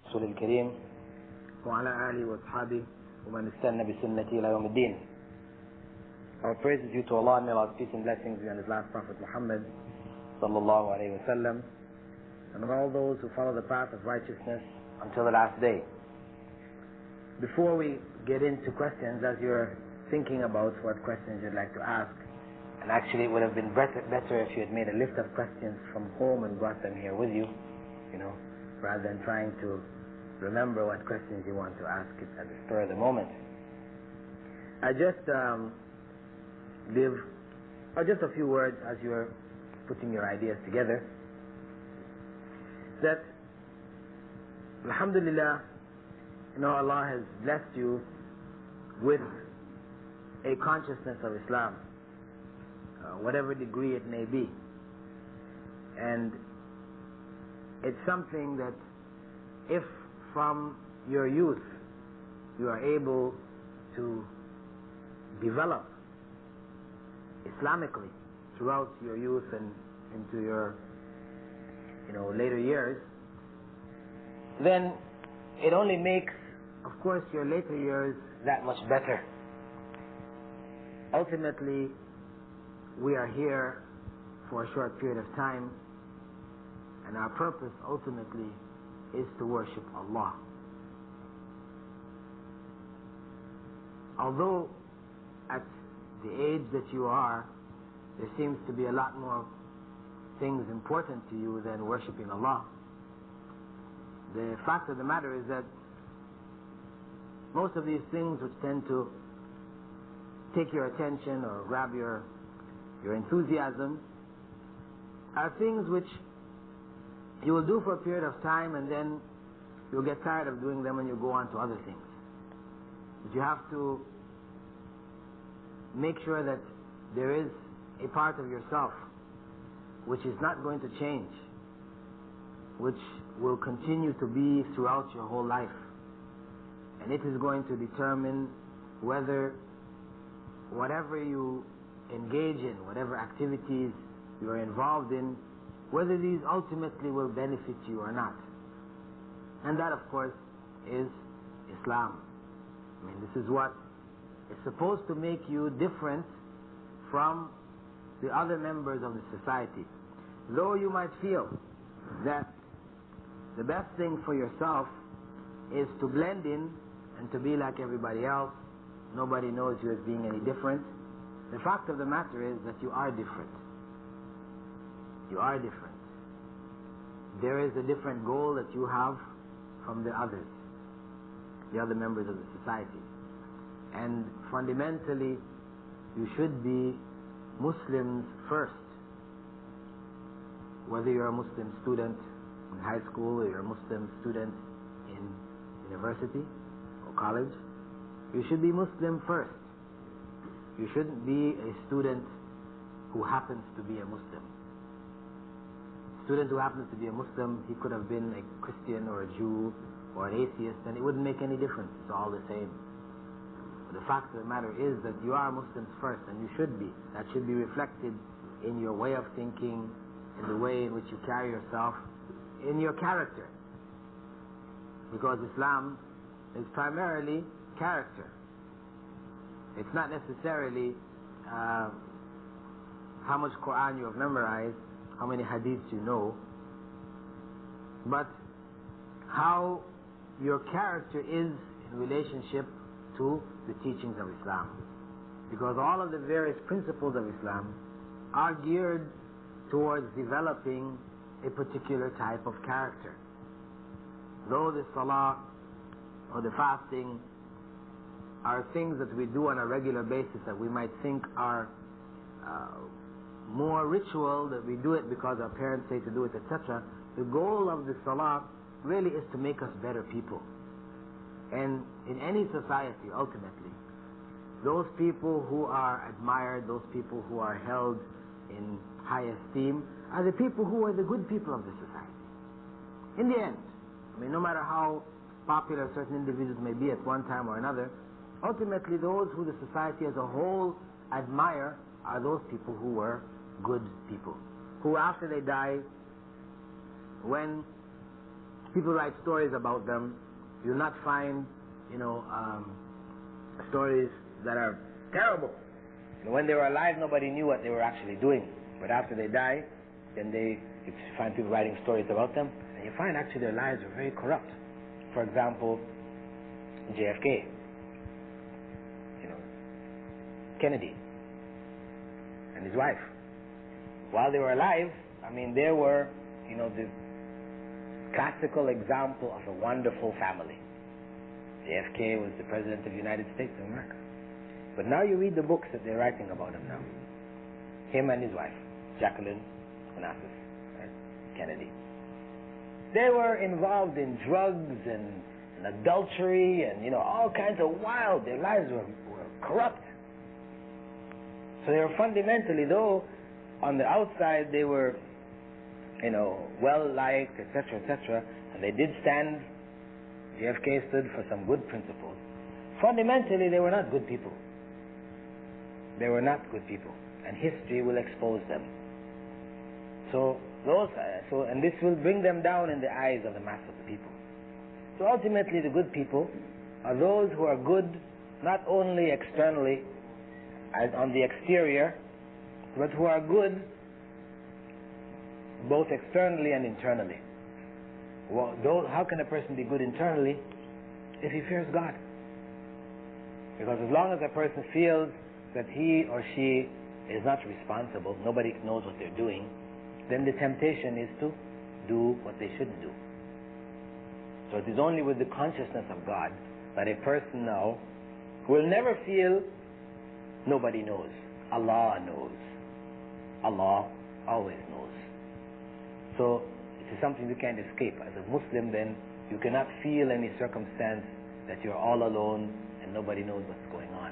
رسول الكريم وعلى آله وأصحابه ومن استنى بسنته إلى يوم الدين. Our praise is due to Allah, and may Allah's peace and blessings be on His last Prophet Muhammad sallallahu alayhi wa sallam, and on all those who follow the path of righteousness until the last day. Before we get into questions, as you're thinking about what questions you'd like to ask, and actually it would have been better if you had made a list of questions from home and brought them here with you, rather than trying to remember what questions you want to ask at the spur of the moment. I just give just a few words as you're putting your ideas together. That, alhamdulillah, Allah has blessed you with a consciousness of Islam, whatever degree it may be. And it's something that if from your youth you are able to develop Islamically throughout your youth and into your later years, then it only makes, of course, your later years that much better. Ultimately, we are here for a short period of time, and our purpose ultimately is to worship Allah. Although at the age that you are, there seems to be a lot more things important to you than worshipping Allah, the fact of the matter is that most of these things which tend to take your attention or grab your enthusiasm are things which you will do for a period of time, and then you'll get tired of doing them and you'll go on to other things. But you have to make sure that there is a part of yourself which is not going to change, which will continue to be throughout your whole life. And it is going to determine whether whatever you engage in, whatever activities you are involved in, whether these ultimately will benefit you or not. And that, of course, is Islam. This is what is supposed to make you different from the other members of the society. Though you might feel that the best thing for yourself is to blend in and to be like everybody else, nobody knows you as being any different, the fact of the matter is that you are different. You are different. There is a different goal that you have from the others, the other members of the society. And fundamentally, you should be Muslims first. Whether you're a Muslim student in high school or you're a Muslim student in university or college, you should be Muslim first. You shouldn't be a student who happens to be a Muslim. A student who happens to be a Muslim, he could have been a Christian or a Jew or an atheist, and it wouldn't make any difference. It's all the same. But the fact of the matter is that you are Muslims first, and you should be. That should be reflected in your way of thinking, in the way in which you carry yourself, in your character. Because Islam is primarily character. It's not necessarily how much Qur'an you have memorized, how many hadiths you know, but how your character is in relationship to the teachings of Islam. Because all of the various principles of Islam are geared towards developing a particular type of character. Though the salah or the fasting are things that we do on a regular basis that we might think are more ritual, that we do it because our parents say to do it, etc., the goal of the salah really is to make us better people. And in any society, ultimately, those people who are admired, those people who are held in high esteem, are the people who are the good people of the society. In the end, no matter how popular certain individuals may be at one time or another, ultimately those who the society as a whole admire are those people who were good people, who after they die, when People write stories about them. You'll not find, stories that are terrible. When they were alive, nobody knew what they were actually doing. But after they die, then you find people writing stories about them, and you find actually their lives were very corrupt. For example, JFK, Kennedy, and his wife. While they were alive, they were, the classical example of a wonderful family. JFK was the President of the United States of America. But now you read the books that they're writing about him now. Him and his wife, Jacqueline Onassis, right? Kennedy. They were involved in drugs and adultery and, all kinds of wild. Their lives were corrupt. So they were fundamentally, though, on the outside they were, well-liked, etc., etc., and they did stand, JFK stood for some good principles. Fundamentally, they were not good people. They were not good people, and history will expose them. And this will bring them down in the eyes of the mass of the people. So ultimately, the good people are those who are good not only externally, as on the exterior, but who are good both externally and internally. Well, how can a person be good internally if he fears God? Because as long as a person feels that he or she is not responsible, nobody knows what they're doing, then the temptation is to do what they shouldn't do. So it is only with the consciousness of God that a person now will never feel nobody knows. Allah knows. Allah always knows. So it is something you can't escape. As a Muslim, then, you cannot feel any circumstance that you're all alone and nobody knows what's going on.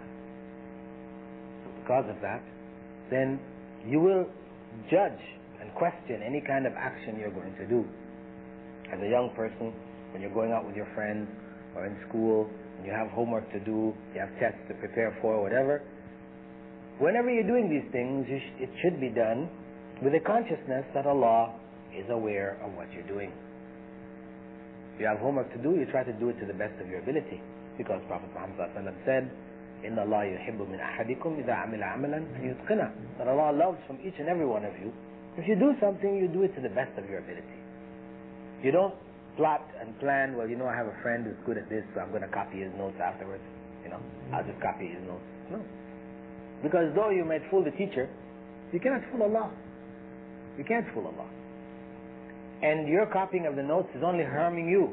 So because of that, then you will judge and question any kind of action you're going to do. As a young person, when you're going out with your friends or in school, and you have homework to do, you have tests to prepare for, whatever, whenever you're doing these things, it should be done with a consciousness that Allah is aware of what you're doing. If you have homework to do, you try to do it to the best of your ability, because Prophet Muhammad said, "Inna Allah yuhibbu min ahadikum idha amila amalan an yutqina." That Allah loves from each and every one of you. If you do something, you do it to the best of your ability. You don't plot and plan, well, I have a friend who's good at this, so I'm going to copy his notes afterwards. I'll just copy his notes. No. Because though you might fool the teacher, you cannot fool Allah. You can't fool Allah. And your copying of the notes is only harming you.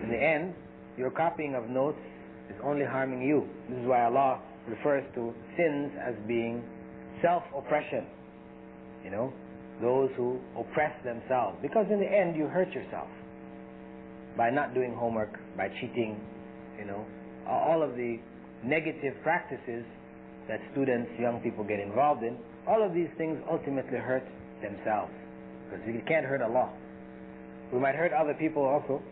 In the end, your copying of notes is only harming you. This is why Allah refers to sins as being self-oppression. Those who oppress themselves. Because in the end, you hurt yourself. By not doing homework, by cheating, all of the negative practices that students, young people get involved in, all of these things ultimately hurt themselves. Because we can't hurt Allah. We might hurt other people also,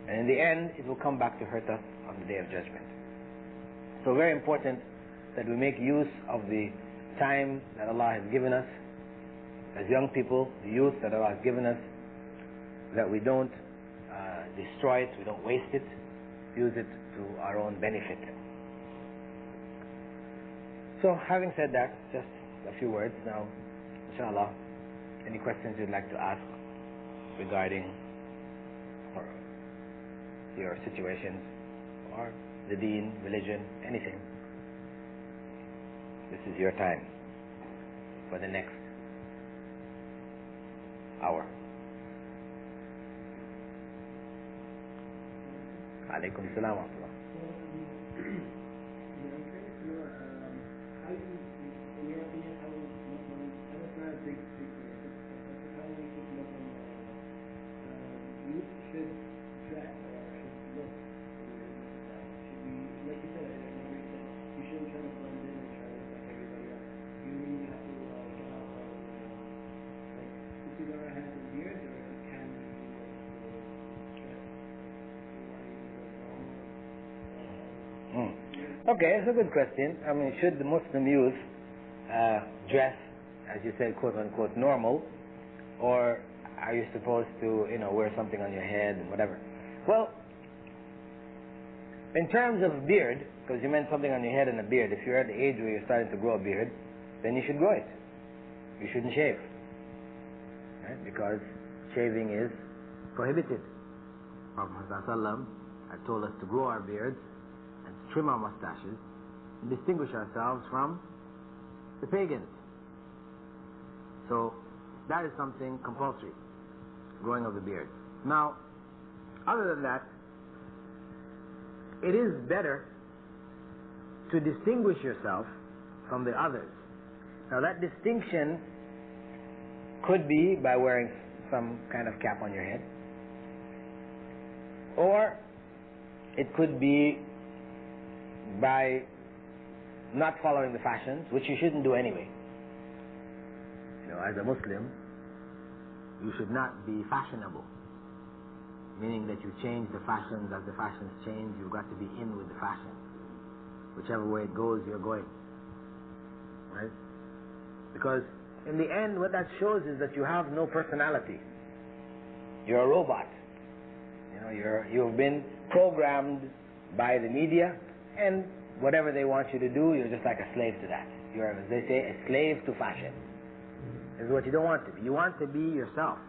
and in the end, it will come back to hurt us on the Day of Judgment. So very important that we make use of the time that Allah has given us, as young people, the youth that Allah has given us, that we don't destroy it, we don't waste it, use it to our own benefit. So having said that, just a few words now, inshallah. Any questions you'd like to ask regarding your situations or the deen, religion, anything? This is your time for the next hour. Alaikum salam wa rahmatullah. Okay, it's a good question. Should the Muslim youth dress, as you said, quote unquote, normal, or are you supposed to, wear something on your head and whatever? Well, in terms of beard, because you meant something on your head and a beard, if you're at the age where you're starting to grow a beard, then you should grow it. You shouldn't shave, right? Because shaving is prohibited. Prophet ﷺ had told us to grow our beards and to trim our mustaches and distinguish ourselves from the pagans. So that is something compulsory, growing of the beard. Now, other than that, it is better to distinguish yourself from the others. Now that distinction could be by wearing some kind of cap on your head, or it could be by not following the fashions, which you shouldn't do anyway. As a Muslim, you should not be fashionable, meaning that you change the fashions as the fashions change. You've got to be in with the fashion. Whichever way it goes, you're going. Right? Because in the end, what that shows is that you have no personality. You're a robot. You've been programmed by the media, and whatever they want you to do, you're just like a slave to that. You're, as they say, a slave to fashion. This is what you don't want to be. You want to be yourself.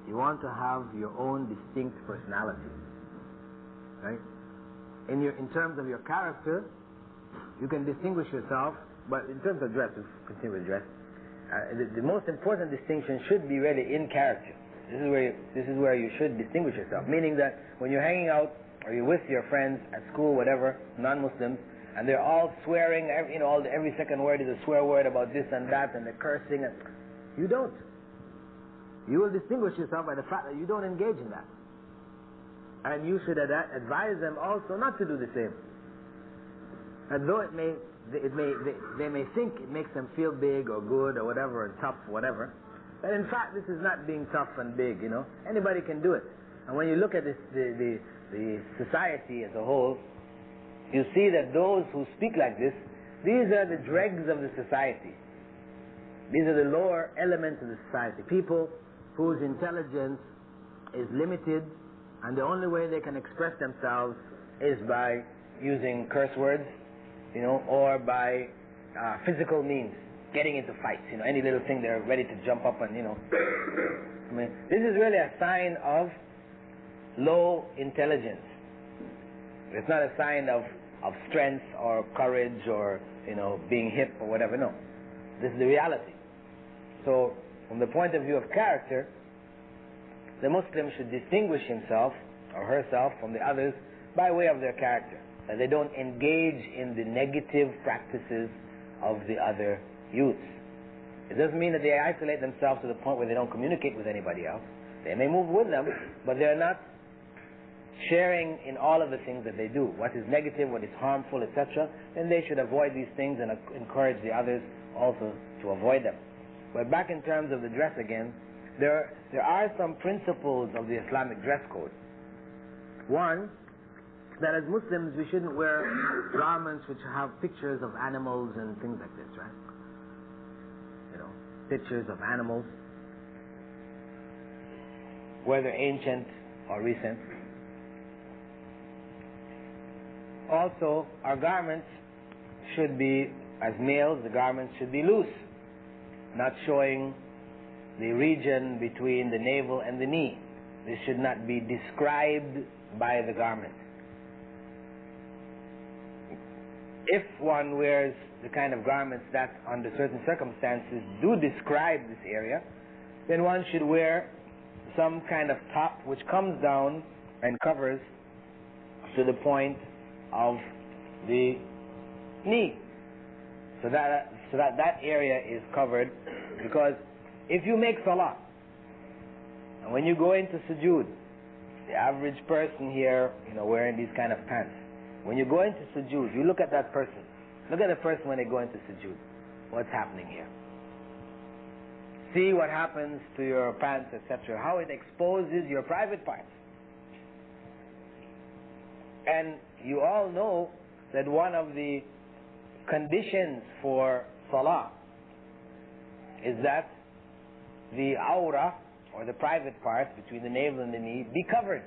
You want to have your own distinct personality. Right? In terms of your character, you can distinguish yourself, but in terms of dress, we'll continue with dress. The most important distinction should be really in character. This is where you should distinguish yourself. Meaning that when you're hanging out or you're with your friends at school, whatever, non-Muslims, and they're all swearing, every second word is a swear word about this and that, and they're cursing, and you don't. You will distinguish yourself by the fact that you don't engage in that. And you should advise them also not to do the same. And though they may think it makes them feel big or good or whatever, and tough, whatever, but in fact this is not being tough and big, Anybody can do it. And when you look at this, the society as a whole, you see that those who speak like this, these are the dregs of the society. These are the lower elements of the society. People whose intelligence is limited, and the only way they can express themselves is by using curse words, or by physical means, getting into fights. Any little thing they're ready to jump up and, this is really a sign of low intelligence. It's not a sign of strength or courage or, being hip or whatever. No. This is the reality. So, from the point of view of character, the Muslim should distinguish himself or herself from the others by way of their character. That they don't engage in the negative practices of the other youths. It doesn't mean that they isolate themselves to the point where they don't communicate with anybody else. They may move with them, but they're not sharing in all of the things that they do. What is negative, what is harmful, etc., then they should avoid these things and encourage the others also to avoid them. But back in terms of the dress again, there are some principles of the Islamic dress code. One, that as Muslims we shouldn't wear garments which have pictures of animals and things like this, right? Pictures of animals, whether ancient or recent. Also, our garments should be, as males, the garments should be loose, not showing the region between the navel and the knee. This should not be described by the garment. If one wears the kind of garments that under certain circumstances do describe this area, then one should wear some kind of top which comes down and covers to the point of the knee, so that area is covered. Because if you make salah, and when you go into sujood, the average person here, wearing these kind of pants, when you go into sujood, you look at that person. Look at the person when they go into sujood. What's happening here? See what happens to your pants, etc. How it exposes your private parts. And you all know that one of the conditions for salah is that the aura, or the private parts between the navel and the knee, be covered.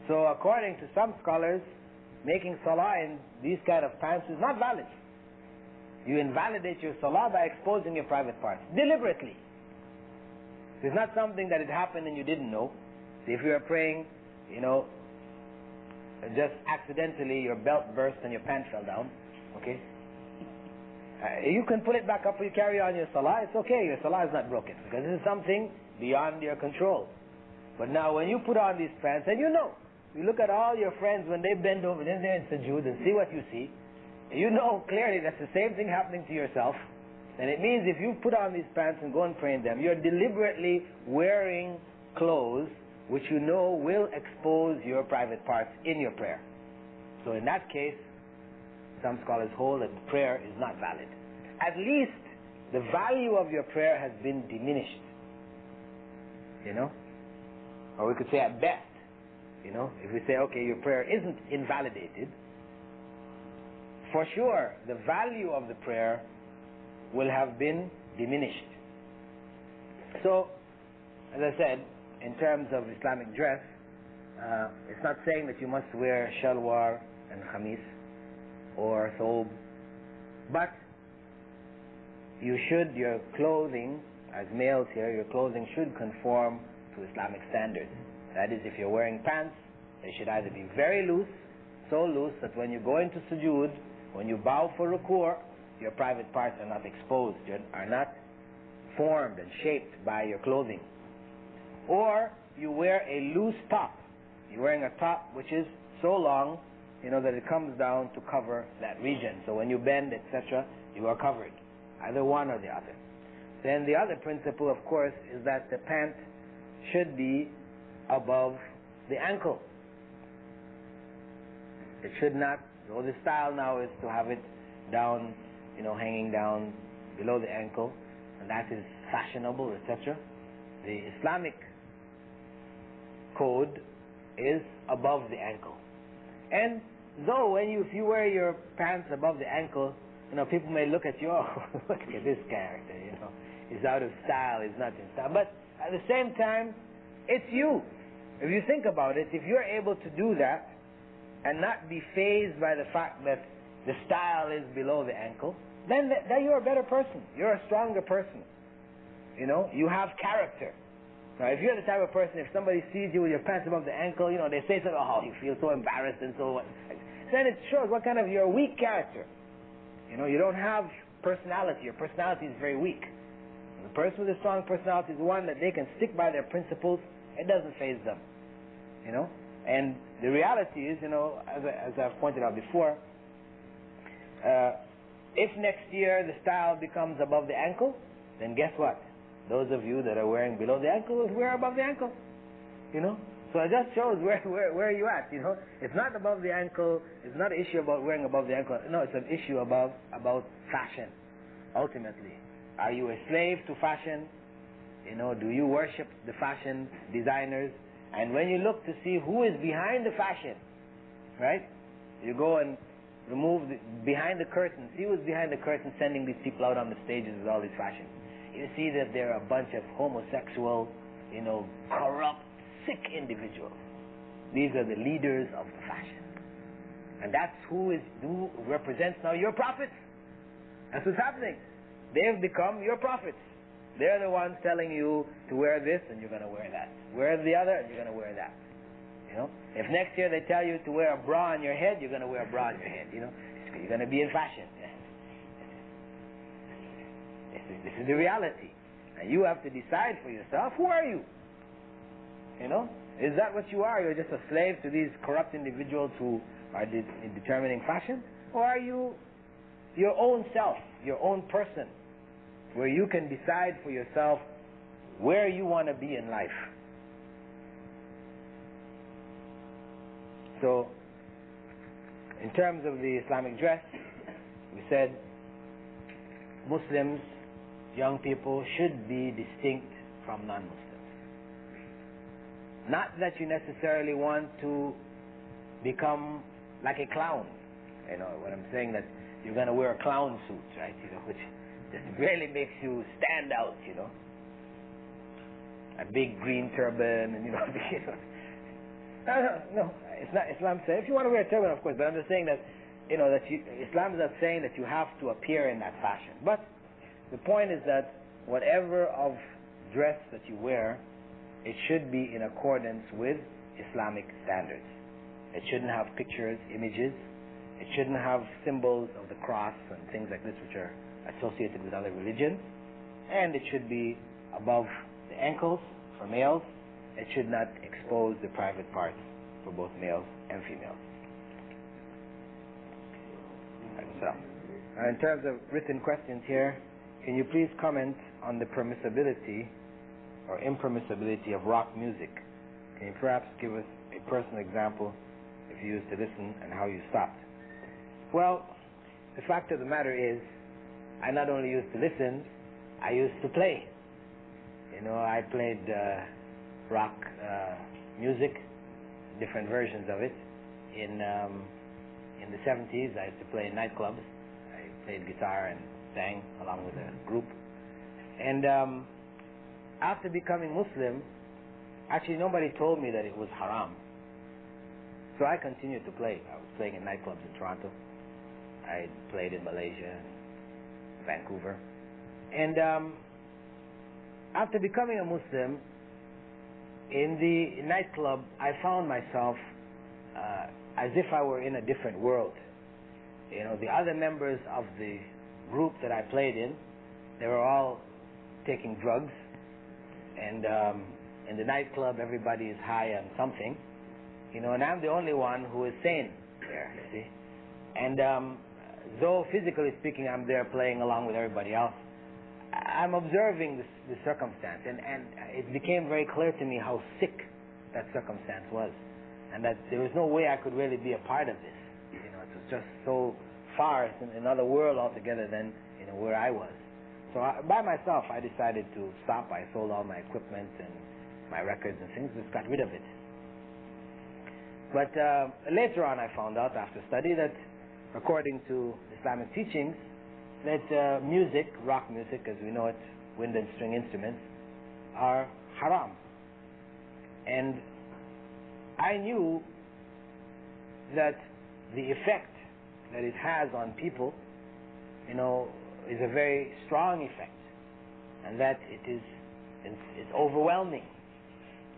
So according to some scholars, making salah in these kind of pants is not valid. You invalidate your salah by exposing your private parts, deliberately. It's not something that had happened and you didn't know. So if you are praying, just accidentally your belt burst and your pants fell down, okay? You can pull it back up or you carry on your salah, it's okay, your salah is not broken, because this is something beyond your control. But now when you put on these pants, and you look at all your friends when they bend over, then they're in sujood, and see what you see, you know clearly that's the same thing happening to yourself. And it means if you put on these pants and go and pray in them, you're deliberately wearing clothes which you know will expose your private parts in your prayer. So in that case, some scholars hold that the prayer is not valid. At least the value of your prayer has been diminished. Or we could say at best, if we say, okay, your prayer isn't invalidated, for sure the value of the prayer will have been diminished. So, as I said, in terms of Islamic dress, it's not saying that you must wear shalwar and khamis or thobe, but your clothing, as males here, your clothing should conform to Islamic standards. That is, if you're wearing pants, they should either be very loose, so loose that when you go into sujood, when you bow for ruku', your private parts are not exposed, are not formed and shaped by your clothing. Or you wear a loose top. You're wearing a top which is so long, that it comes down to cover that region. So when you bend, etc., you are covered. Either one or the other. Then the other principle, of course, is that the pant should be above the ankle. It should not, though the style now is to have it down, hanging down below the ankle, and that is fashionable, etc. The Islamic code is above the ankle. And though if you wear your pants above the ankle, people may look at you, oh, look at this character, he's out of style, he's not in style. But at the same time, it's you. If you think about it, if you're able to do that and not be fazed by the fact that the style is below the ankle, then you're a better person. You're a stronger person. You have character. Now, if you're the type of person, if somebody sees you with your pants above the ankle, they say something, oh, you feel so embarrassed and so what. Then it shows what kind of your weak character. You don't have personality. Your personality is very weak. The person with a strong personality is one that they can stick by their principles. It doesn't faze them. And the reality is, as I've pointed out before, if next year the style becomes above the ankle, then guess what? Those of you that are wearing below the ankle will wear above the ankle. So it just shows where you at. It's not above the ankle. It's not an issue about wearing above the ankle. No, it's an issue about fashion. Ultimately, are you a slave to fashion? Do you worship the fashion designers? And when you look to see who is behind the fashion, right? You go and remove behind the curtain. See who's behind the curtain sending these people out on the stages with all these fashion. You see that they're a bunch of homosexual, corrupt, sick individuals. These are the leaders of the fashion. And that's who represents now your prophets. That's what's happening. They've become your prophets. They're the ones telling you to wear this and you're going to wear that. Wear the other and you're going to wear that. If next year they tell you to wear a bra on your head, you're going to wear a bra on your head. You're going to be in fashion. This is the reality. And you have to decide for yourself, who are you? Is that what you are? You're just a slave to these corrupt individuals who are determining fashion? Or are you your own self, your own person, where you can decide for yourself where you want to be in life? So, in terms of the Islamic dress, we said Muslims, young people, should be distinct from non-Muslims. Not that you necessarily want to become like a clown. What I'm saying, that you're going to wear a clown suit, right? Which just really makes you stand out, a big green turban, and no, it's not. Islam says if you want to wear a turban, of course, but I'm just saying that, Islam is not saying that you have to appear in that fashion. But the point is that whatever of dress that you wear, it should be in accordance with Islamic standards. It shouldn't have pictures, images. It shouldn't have symbols of the cross and things like this which are associated with other religions. And it should be above the ankles for males. It should not expose the private parts for both males and females. So, in terms of written questions here, can you please comment on the permissibility or impermissibility of rock music? Can you perhaps give us a personal example if you used to listen and how you stopped? Well, the fact of the matter is, I not only used to listen, I used to play. I played rock music, different versions of it. In the 70s, I used to play in nightclubs. I played guitar and sang along with a group. And after becoming Muslim, actually nobody told me that it was haram. So I continued to play. I was playing in nightclubs in Toronto. I played in Malaysia and Vancouver. And after becoming a Muslim, in the nightclub, I found myself as if I were in a different world. The other members of the group that I played in, they were all taking drugs. And in the nightclub, everybody is high on something. And I'm the only one who is sane there, you see. And though physically speaking I'm there playing along with everybody else, I'm observing the circumstance, and it became very clear to me how sick that circumstance was, and that there was no way I could really be a part of this. It was just so far, it's in another world altogether than where I was. So by myself, I decided to stop. I sold all my equipment and my records and things, just got rid of it. But later on I found out after study that according to Islamic teachings, that music, rock music as we know it, wind and string instruments, are haram. And I knew that the effect that it has on people, is a very strong effect, and that it's overwhelming,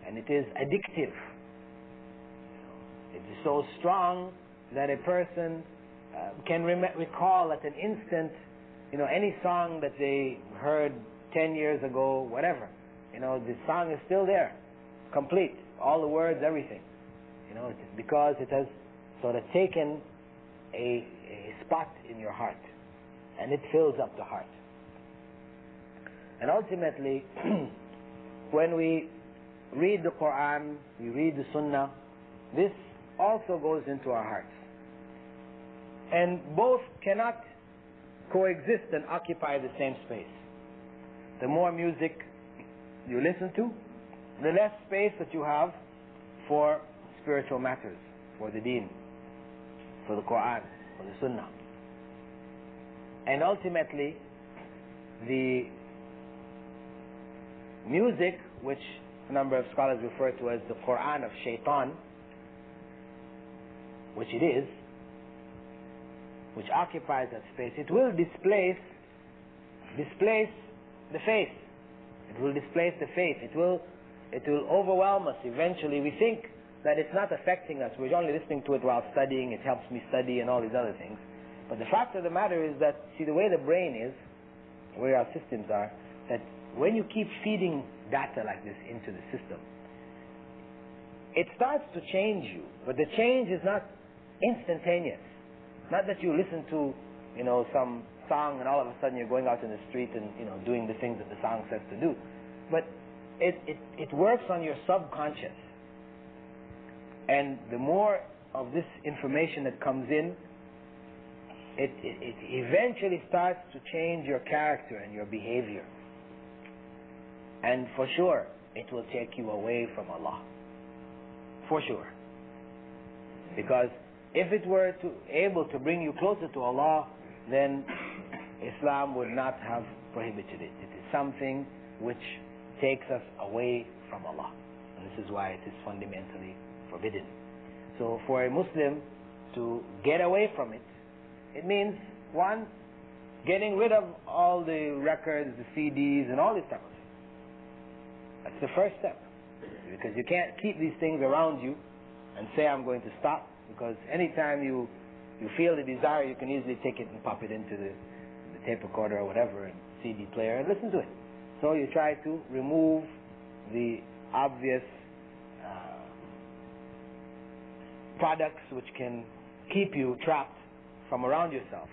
and it is addictive. It is so strong that a person can recall at an instant, any song that they heard 10 years ago, whatever. The song is still there, complete, all the words, everything. It's because it has sort of taken a spot in your heart, and it fills up the heart. And ultimately, when we read the Qur'an, we read the Sunnah, this also goes into our hearts. And both cannot coexist and occupy the same space. The more music you listen to, the less space that you have for spiritual matters, for the deen, for the Qur'an, for the Sunnah. And ultimately, the music, which a number of scholars refer to as the Qur'an of Shaitan, which it is, which occupies that space, it will displace the faith. It will displace the faith. It will overwhelm us eventually. We think that it's not affecting us. We're only listening to it while studying. It helps me study and all these other things. But the fact of the matter is that, see, the way the brain is, where our systems are, that when you keep feeding data like this into the system, it starts to change you. But the change is not instantaneous. Not that you listen to, some song and all of a sudden you're going out in the street and, doing the things that the song says to do. But it works on your subconscious. And the more of this information that comes in, it eventually starts to change your character and your behavior. And for sure, it will take you away from Allah. For sure. Because if it were able to bring you closer to Allah, then Islam would not have prohibited it. It is something which takes us away from Allah. And this is why it is fundamentally forbidden. So for a Muslim to get away from it, it means, one, getting rid of all the records, the CDs, and all this stuff. That's the first step. Because you can't keep these things around you and say, I'm going to stop. Because anytime you feel the desire, you can easily take it and pop it into the tape recorder or whatever, and CD player, and listen to it. So you try to remove the obvious products which can keep you trapped from around yourself.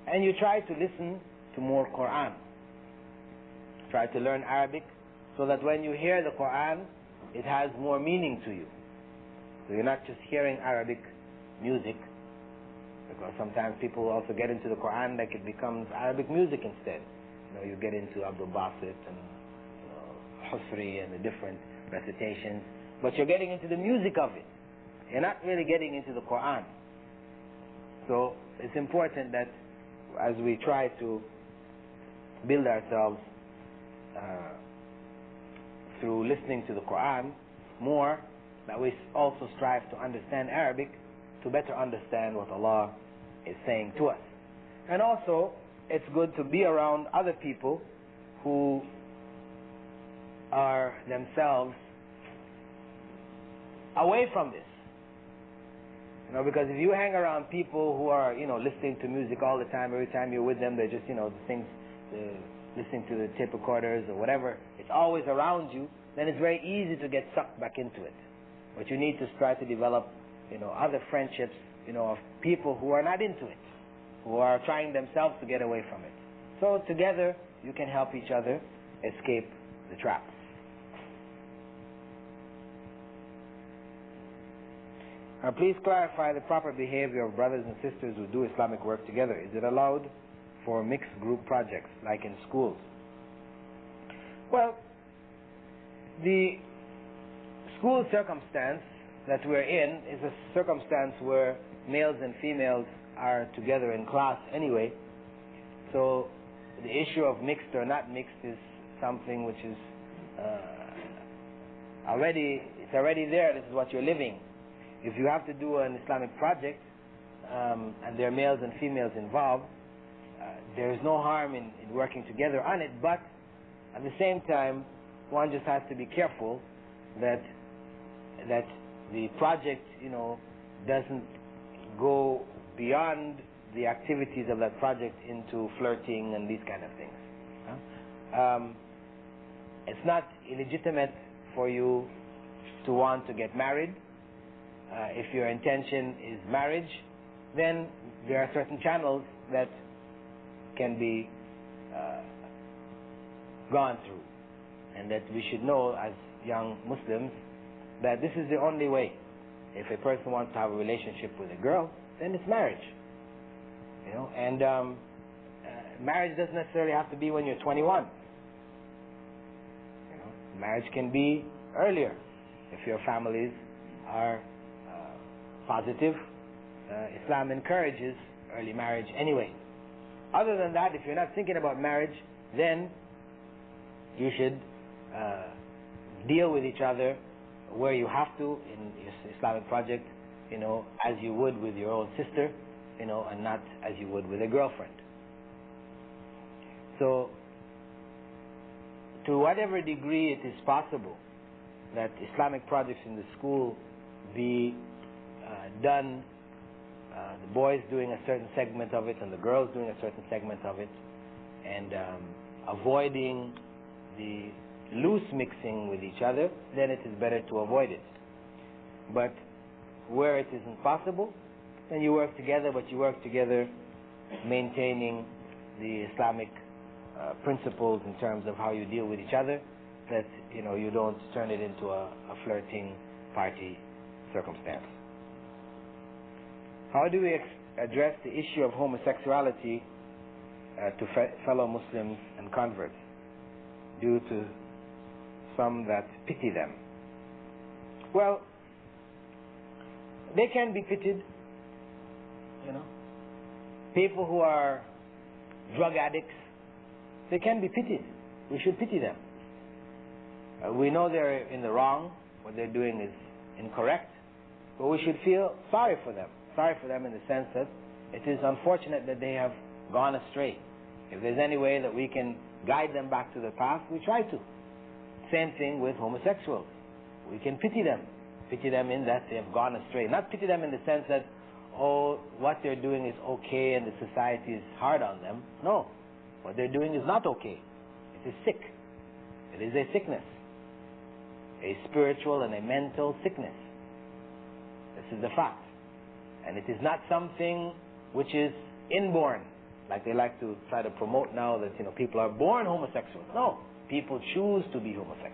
And you try to listen to more Qur'an. Try to learn Arabic so that when you hear the Qur'an, it has more meaning to you. So you're not just hearing Arabic music, because sometimes people also get into the Qur'an like it becomes Arabic music instead. You get into Abdul Basit and Husri and the different recitations, but you're getting into the music of it. You're not really getting into the Qur'an. So it's important that as we try to build ourselves through listening to the Qur'an more, that we also strive to understand Arabic to better understand what Allah is saying to us. And also, it's good to be around other people who are themselves away from this. Because if you hang around people who are, listening to music all the time, every time you're with them, they're just, the things, listening to the tape recorders or whatever, it's always around you, then it's very easy to get sucked back into it. But you need to try to develop, other friendships, of people who are not into it, who are trying themselves to get away from it. So together, you can help each other escape the trap. Now please clarify the proper behavior of brothers and sisters who do Islamic work together. Is it allowed for mixed group projects, like in schools? Well, the school circumstance that we're in is a circumstance where males and females are together in class anyway. So the issue of mixed or not mixed is something which is already there. This is what you're living. If you have to do an Islamic project and there are males and females involved, there is no harm in working together on it, but at the same time, one just has to be careful that the project, doesn't go beyond the activities of that project into flirting and these kind of things. It's not illegitimate for you to want to get married. If your intention is marriage, then there are certain channels that can be gone through, and that we should know as young Muslims that this is the only way. If a person wants to have a relationship with a girl, then it's marriage. And marriage doesn't necessarily have to be when you're 21. Marriage can be earlier if your families are positive. Islam encourages early marriage anyway. Other than that, if you're not thinking about marriage, then you should deal with each other where you have to in your Islamic project, as you would with your own sister, and not as you would with a girlfriend. So, to whatever degree it is possible that Islamic projects in the school be done, the boys doing a certain segment of it and the girls doing a certain segment of it, and avoiding the loose mixing with each other, then it is better to avoid it. But where it isn't possible, then you work together, but you work together maintaining the Islamic principles in terms of how you deal with each other, that you don't turn it into a flirting party circumstance. How do we address the issue of homosexuality to fellow Muslims and converts due to some that pity them? Well, they can be pitied. People who are drug addicts, they can be pitied. We should pity them. We know they're in the wrong, what they're doing is incorrect, but we should feel sorry for them. Sorry for them in the sense that it is unfortunate that they have gone astray. If there's any way that we can guide them back to the path, we try to. Same thing with homosexuals. We can pity them in that they have gone astray. Not pity them in the sense that, oh, what they're doing is okay and the society is hard on them. No, what they're doing is not okay. It is sick. It is a sickness. A spiritual and a mental sickness. This is the fact. And it is not something which is inborn, like they like to try to promote now that, people are born homosexual. No, people choose to be homosexual.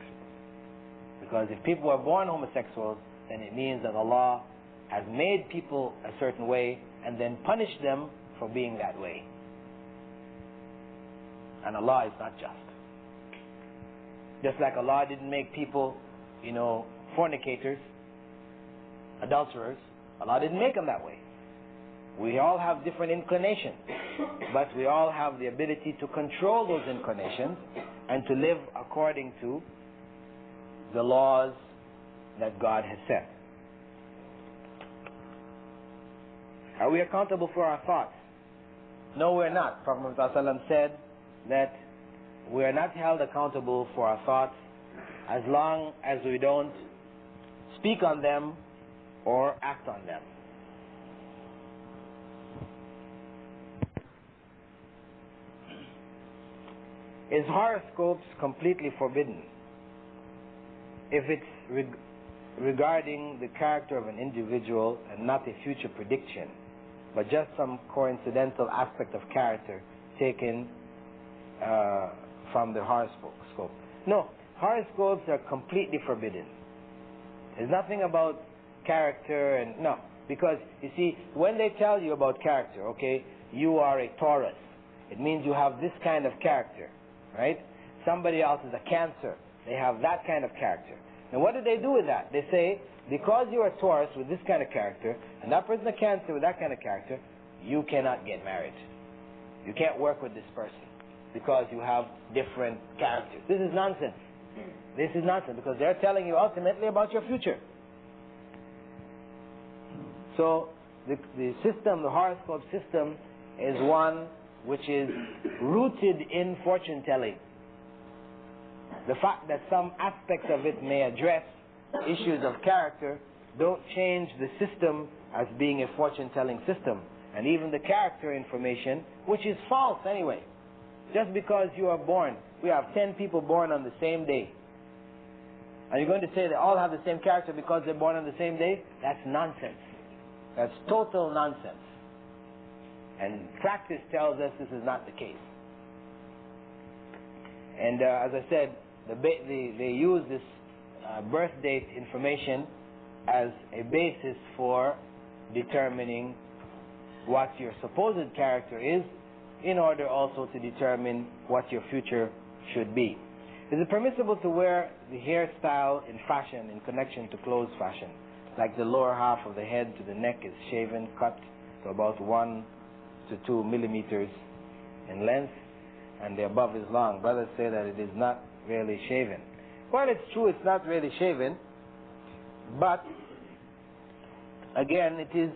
Because if people are born homosexuals, then it means that Allah has made people a certain way and then punished them for being that way. And Allah is not just. Just like Allah didn't make people, fornicators, adulterers. Allah didn't make them that way. We all have different inclinations, but we all have the ability to control those inclinations and to live according to the laws that God has set. Are we accountable for our thoughts? No, we're not. Prophet ﷺ said that we are not held accountable for our thoughts as long as we don't speak on them or act on them. Is horoscopes completely forbidden if it's regarding the character of an individual and not a future prediction, but just some coincidental aspect of character taken from the horoscope? No, horoscopes are completely forbidden. There's nothing about character and no, because you see, when they tell you about character, okay, you are a Taurus, it means you have this kind of character, right? Somebody else is a Cancer, they have that kind of character. And what do they do with that? They say, because you are a Taurus with this kind of character, and that person a Cancer with that kind of character, you cannot get married. You can't work with this person because you have different characters. This is nonsense. This is nonsense because they're telling you ultimately about your future. So the system, the horoscope system, is one which is rooted in fortune telling. The fact that some aspects of it may address issues of character don't change the system as being a fortune telling system. And even the character information, which is false anyway. Just because you are born, we have 10 people born on the same day. Are you going to say they all have the same character because they're born on the same day? That's nonsense. That's total nonsense. And practice tells us this is not the case. And as I said, they use this birth date information as a basis for determining what your supposed character is, in order also to determine what your future should be. Is it permissible to wear the hairstyle in fashion, in connection to clothes fashion? Like the lower half of the head to the neck is shaven, cut to about 1 to 2 millimeters in length, and the above is long. Brothers say that it is not really shaven. Well, it's true, it's not really shaven, but again, it is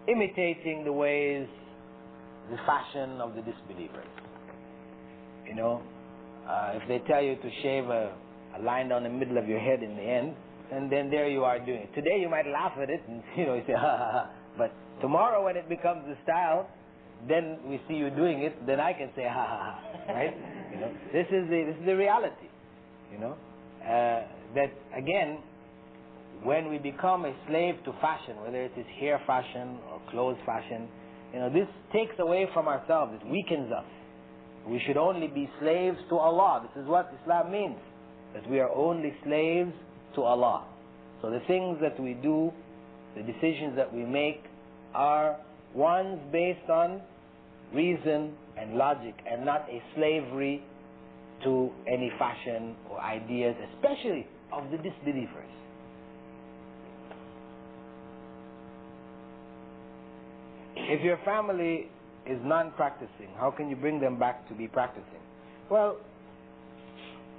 imitating the ways, the fashion of the disbelievers. If they tell you to shave a line down the middle of your head in the end, and then there you are doing it. Today you might laugh at it and you say ha ha ha, but tomorrow when it becomes the style, then we see you doing it, then I can say ha ha ha, right? This is the reality. That again, when we become a slave to fashion, whether it is hair fashion or clothes fashion, this takes away from ourselves. It weakens us. We should only be slaves to Allah. This is what Islam means, that we are only slaves to Allah. So the things that we do, the decisions that we make, are ones based on reason and logic, and not a slavery to any fashion or ideas, especially of the disbelievers. If your family is non-practicing, how can you bring them back to be practicing? Well,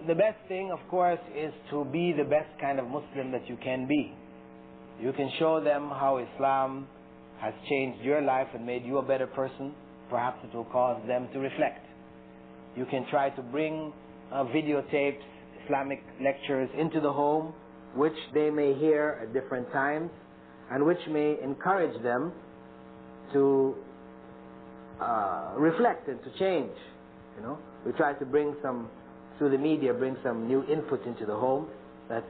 the best thing, of course, is to be the best kind of Muslim that you can be. You can show them how Islam has changed your life and made you a better person. Perhaps it will cause them to reflect. You can try to bring videotapes, Islamic lectures into the home, which they may hear at different times, and which may encourage them to reflect and to change. You know, we try to bring some, through the media, bring some new input into the home that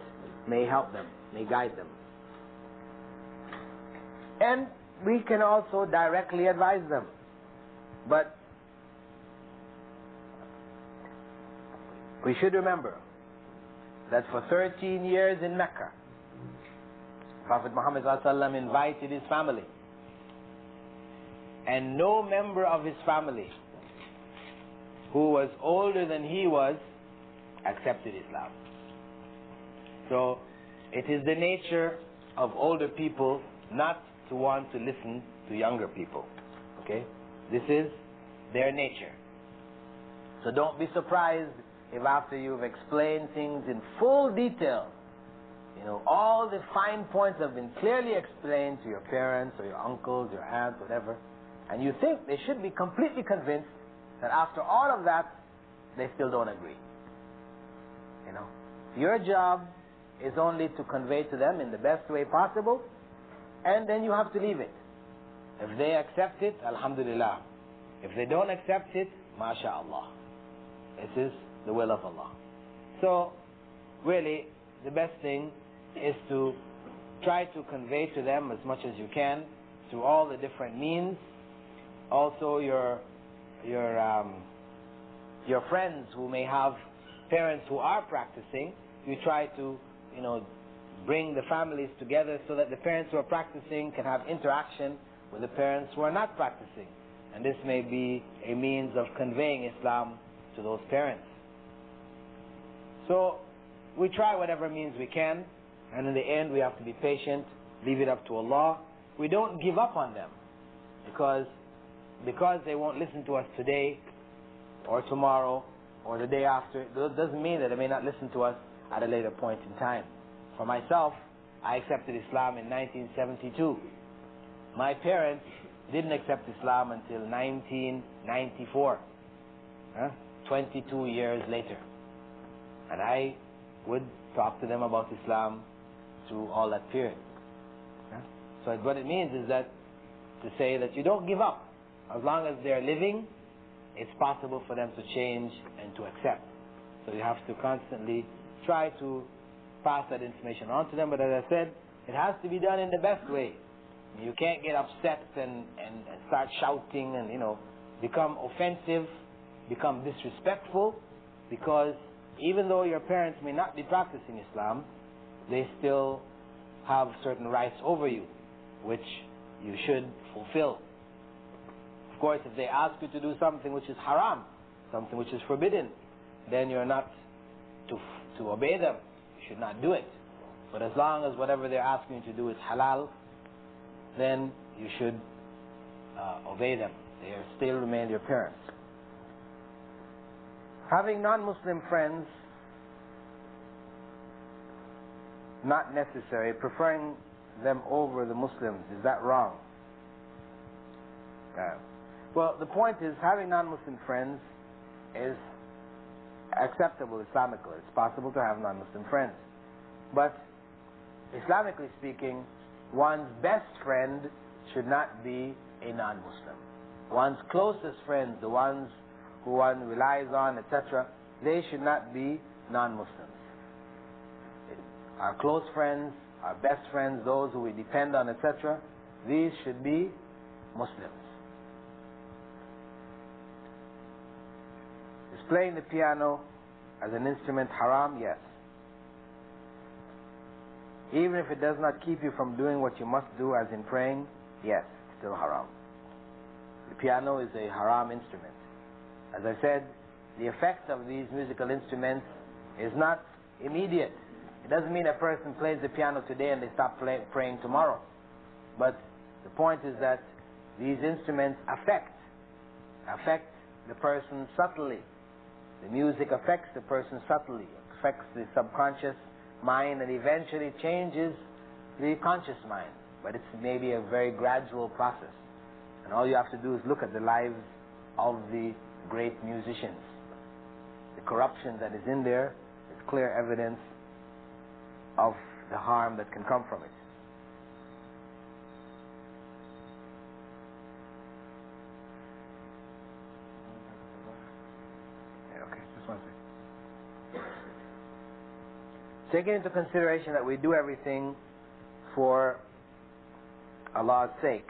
may help them, may guide them. And we can also directly advise them. But we should remember that for 13 years in Mecca, Prophet Muhammad ﷺ invited his family, and no member of his family who was older than he was accepted Islam. So it is the nature of older people not to want to listen to younger people. Okay? This is their nature. So don't be surprised if after you've explained things in full detail, you know, all the fine points have been clearly explained to your parents or your uncles, your aunts, whatever, and you think they should be completely convinced that after all of that, they still don't agree. You know, your job is only to convey to them in the best way possible, and then you have to leave it. If they accept it, alhamdulillah. If they don't accept it, mashallah. This is the will of Allah. So, really, the best thing is to try to convey to them as much as you can through all the different means. Also, your friends who may have parents who are practicing, you try to, you know, bring the families together so that the parents who are practicing can have interaction with the parents who are not practicing. And this may be a means of conveying Islam to those parents. So we try whatever means we can, and in the end we have to be patient, leave it up to Allah. We don't give up on them because they won't listen to us today or tomorrow or the day after. It doesn't mean that they may not listen to us at a later point in time. For myself, I accepted Islam in 1972. My parents didn't accept Islam until 1994, 22 years later. And I would talk to them about Islam through all that period. So what it means is that to say that you don't give up. As long as they're living, it's possible for them to change and to accept. So you have to constantly try to pass that information on to them. But as I said, it has to be done in the best way. You can't get upset and start shouting and, you know, become offensive, become disrespectful, because even though your parents may not be practicing Islam, they still have certain rights over you, which you should fulfill. Of course, if they ask you to do something which is haram, something which is forbidden, then you're not to obey them. You should not do it. But as long as whatever they're asking you to do is halal, then you should obey them. They still remain your parents. Having non-Muslim friends, not necessary. Preferring them over the Muslims, is that wrong? Well, the point is, having non-Muslim friends is acceptable Islamically. It's possible to have non-Muslim friends. But Islamically speaking, one's best friend should not be a non-Muslim. One's closest friends, the ones who one relies on, etc., they should not be non-Muslims. Our close friends, our best friends, those who we depend on, etc., these should be Muslims. Is playing the piano as an instrument haram? Yes. Even if it does not keep you from doing what you must do, as in praying, yes, still haram. The piano is a haram instrument. As I said, the effect of these musical instruments is not immediate. It doesn't mean a person plays the piano today and they stop praying tomorrow. But the point is that these instruments affect the person subtly. The music affects the person subtly, affects the subconscious mind, and eventually changes the conscious mind. But it's maybe a very gradual process. And all you have to do is look at the lives of the great musicians. The corruption that is in there is clear evidence of the harm that can come from it. Okay, just one second. Taking into consideration that we do everything for Allah's sake,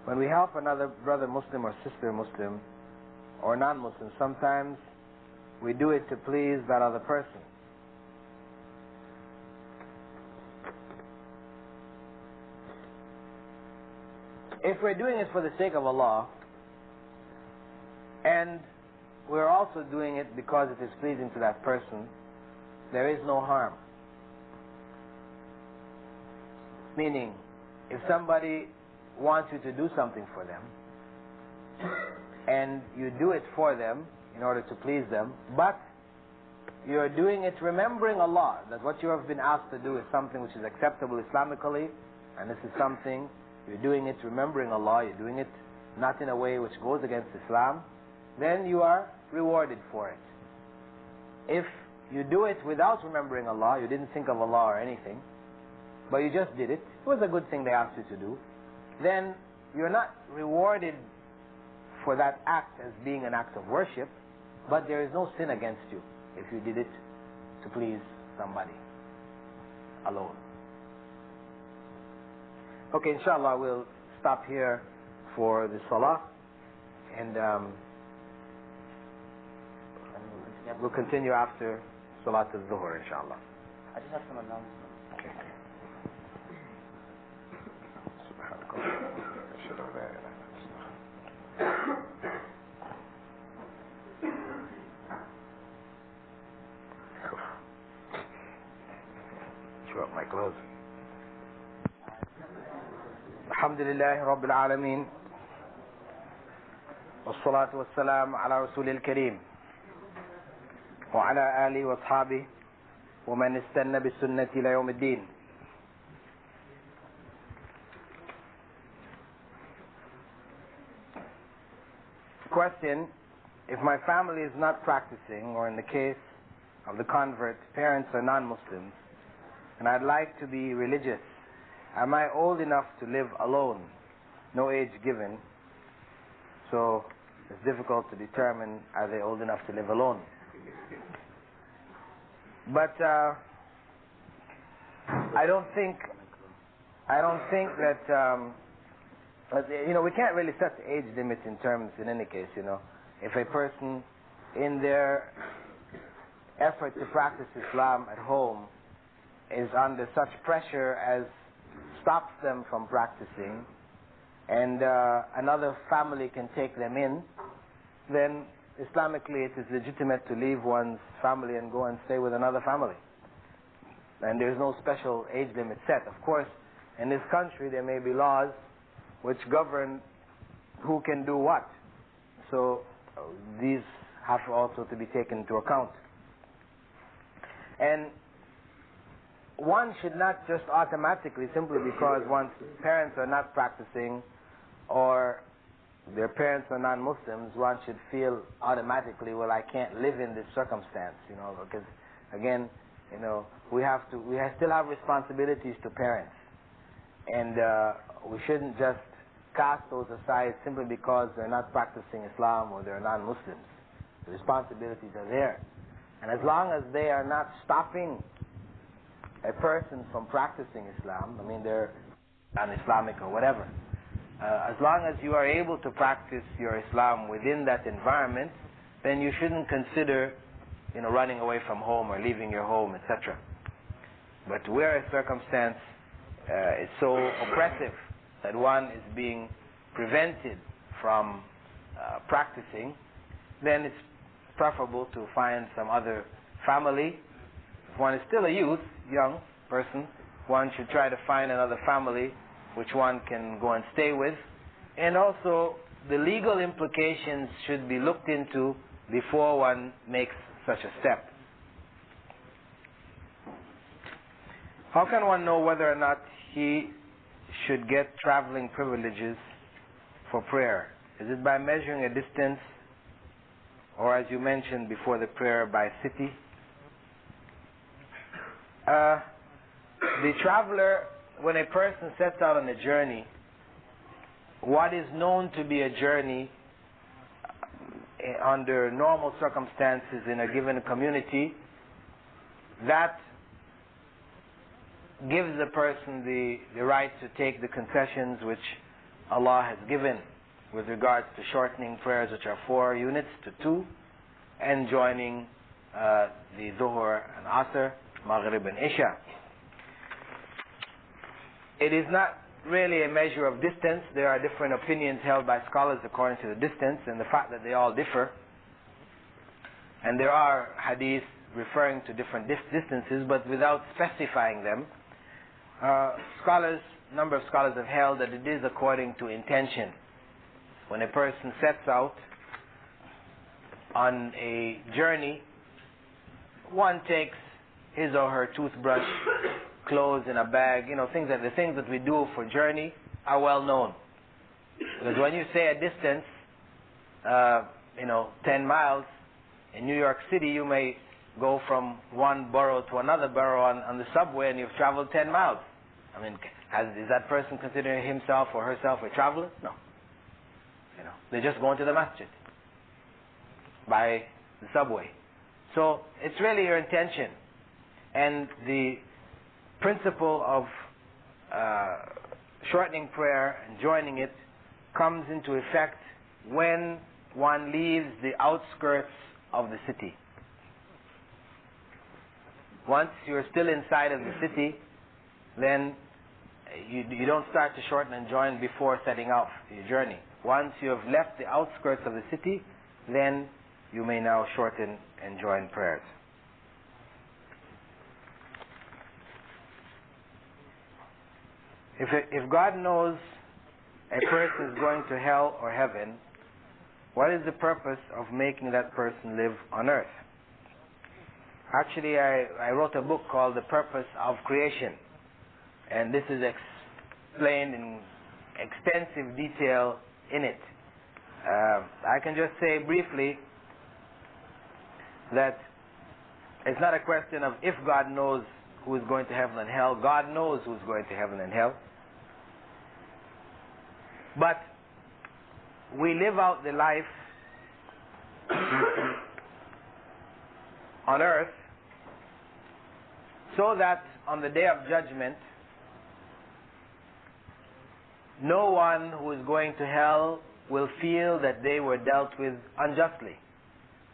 when we help another brother Muslim or sister Muslim or non-Muslim, sometimes we do it to please that other person. If we're doing it for the sake of Allah, and we're also doing it because it is pleasing to that person, there is no harm. Meaning, if somebody wants you to do something for them, and you do it for them in order to please them, but you're doing it remembering Allah, that what you have been asked to do is something which is acceptable Islamically, and this is something, you're doing it remembering Allah, you're doing it not in a way which goes against Islam, then you are rewarded for it. If you do it without remembering Allah, you didn't think of Allah or anything, but you just did it, it was a good thing they asked you to do, then you're not rewarded for that act as being an act of worship, but there is no sin against you if you did it to please somebody alone. Okay, inshallah, we'll stop here for the salah, and we'll continue after Salat al-Zuhr, inshallah. I just have some announcements. Okay. Chew up my clothes. Alhamdulillah Rabbil Alameen, wassalatu wassalam ala Rasulil Kareem, wa ala alihi wa ashabihi wa man istanna bi sunnati ila yawm ad-din. Question: if my family is not practicing, or in the case of the convert, parents are non-Muslims, and I'd like to be religious, am I old enough to live alone? No age given, so it's difficult to determine are they old enough to live alone. But I don't think that we can't really set the age limit in terms, in any case, if a person in their effort to practice Islam at home is under such pressure as stops them from practicing, and another family can take them in, then Islamically it is legitimate to leave one's family and go and stay with another family. And there's no special age limit set. Of course, in this country there may be laws which govern who can do what. So these have also to be taken into account. And one should not just automatically, simply because one's parents are not practicing or their parents are non-Muslims, one should feel automatically, well, I can't live in this circumstance, because again, we still have responsibilities to parents, and we shouldn't just cast those aside simply because they're not practicing Islam or they're non-Muslims. The responsibilities are there, and as long as they are not stopping a person from practicing Islam, they're un-Islamic or whatever, as long as you are able to practice your Islam within that environment, then you shouldn't consider running away from home or leaving your home, etc. But where a circumstance is so oppressive that one is being prevented from practicing, then it's preferable to find some other family. If one is still a young person, one should try to find another family which one can go and stay with. And also, the legal implications should be looked into before one makes such a step. How can one know whether or not he should get traveling privileges for prayer? Is it by measuring a distance, or as you mentioned before the prayer, by city? The traveler, when a person sets out on a journey, what is known to be a journey under normal circumstances in a given community, that gives the person the right to take the concessions which Allah has given with regards to shortening prayers, which are 4 units to 2, and joining the Dhuhr and Asr, Maghrib and Isha. It is not really a measure of distance. There are different opinions held by scholars according to the distance and the fact that they all differ. And there are hadiths referring to different distances, but without specifying them. A number of scholars have held that it is according to intention. When a person sets out on a journey, one takes his or her toothbrush, clothes in a bag, the things that we do for journey are well known. Because when you say a distance, 10 miles, in New York City you may go from one borough to another borough on the subway and you've traveled 10 miles. I mean, is that person considering himself or herself a traveler? No. They're just going to the masjid by the subway. So it's really your intention. And the principle of shortening prayer and joining it comes into effect when one leaves the outskirts of the city. Once you're still inside of the city, then you don't start to shorten and join before setting out your journey. Once you have left the outskirts of the city, then you may now shorten and join prayers. If God knows a person is going to hell or heaven, what is the purpose of making that person live on earth? Actually, I wrote a book called The Purpose of Creation, and this is explained in extensive detail in it. I can just say briefly that it's not a question of if God knows who is going to heaven and hell. God knows who is going to heaven and hell. But we live out the life on earth so that on the day of judgment, no one who is going to hell will feel that they were dealt with unjustly.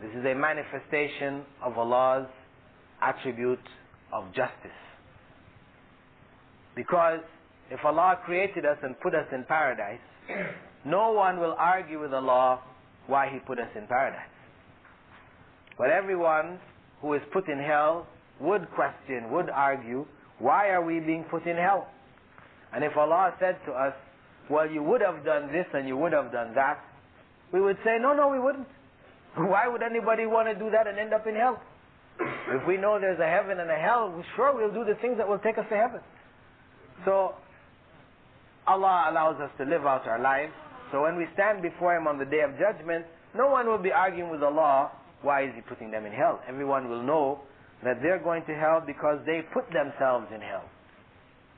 This is a manifestation of Allah's attribute of justice. Because if Allah created us and put us in paradise, no one will argue with Allah why He put us in paradise. But everyone who is put in hell would question, would argue, why are we being put in hell? And if Allah said to us, well, you would have done this and you would have done that, we would say, no, we wouldn't. Why would anybody want to do that and end up in hell? If we know there's a heaven and a hell, sure, we'll do the things that will take us to heaven. So Allah allows us to live out our lives. So when we stand before Him on the day of judgment, no one will be arguing with Allah, why is He putting them in hell? Everyone will know that they're going to hell because they put themselves in hell.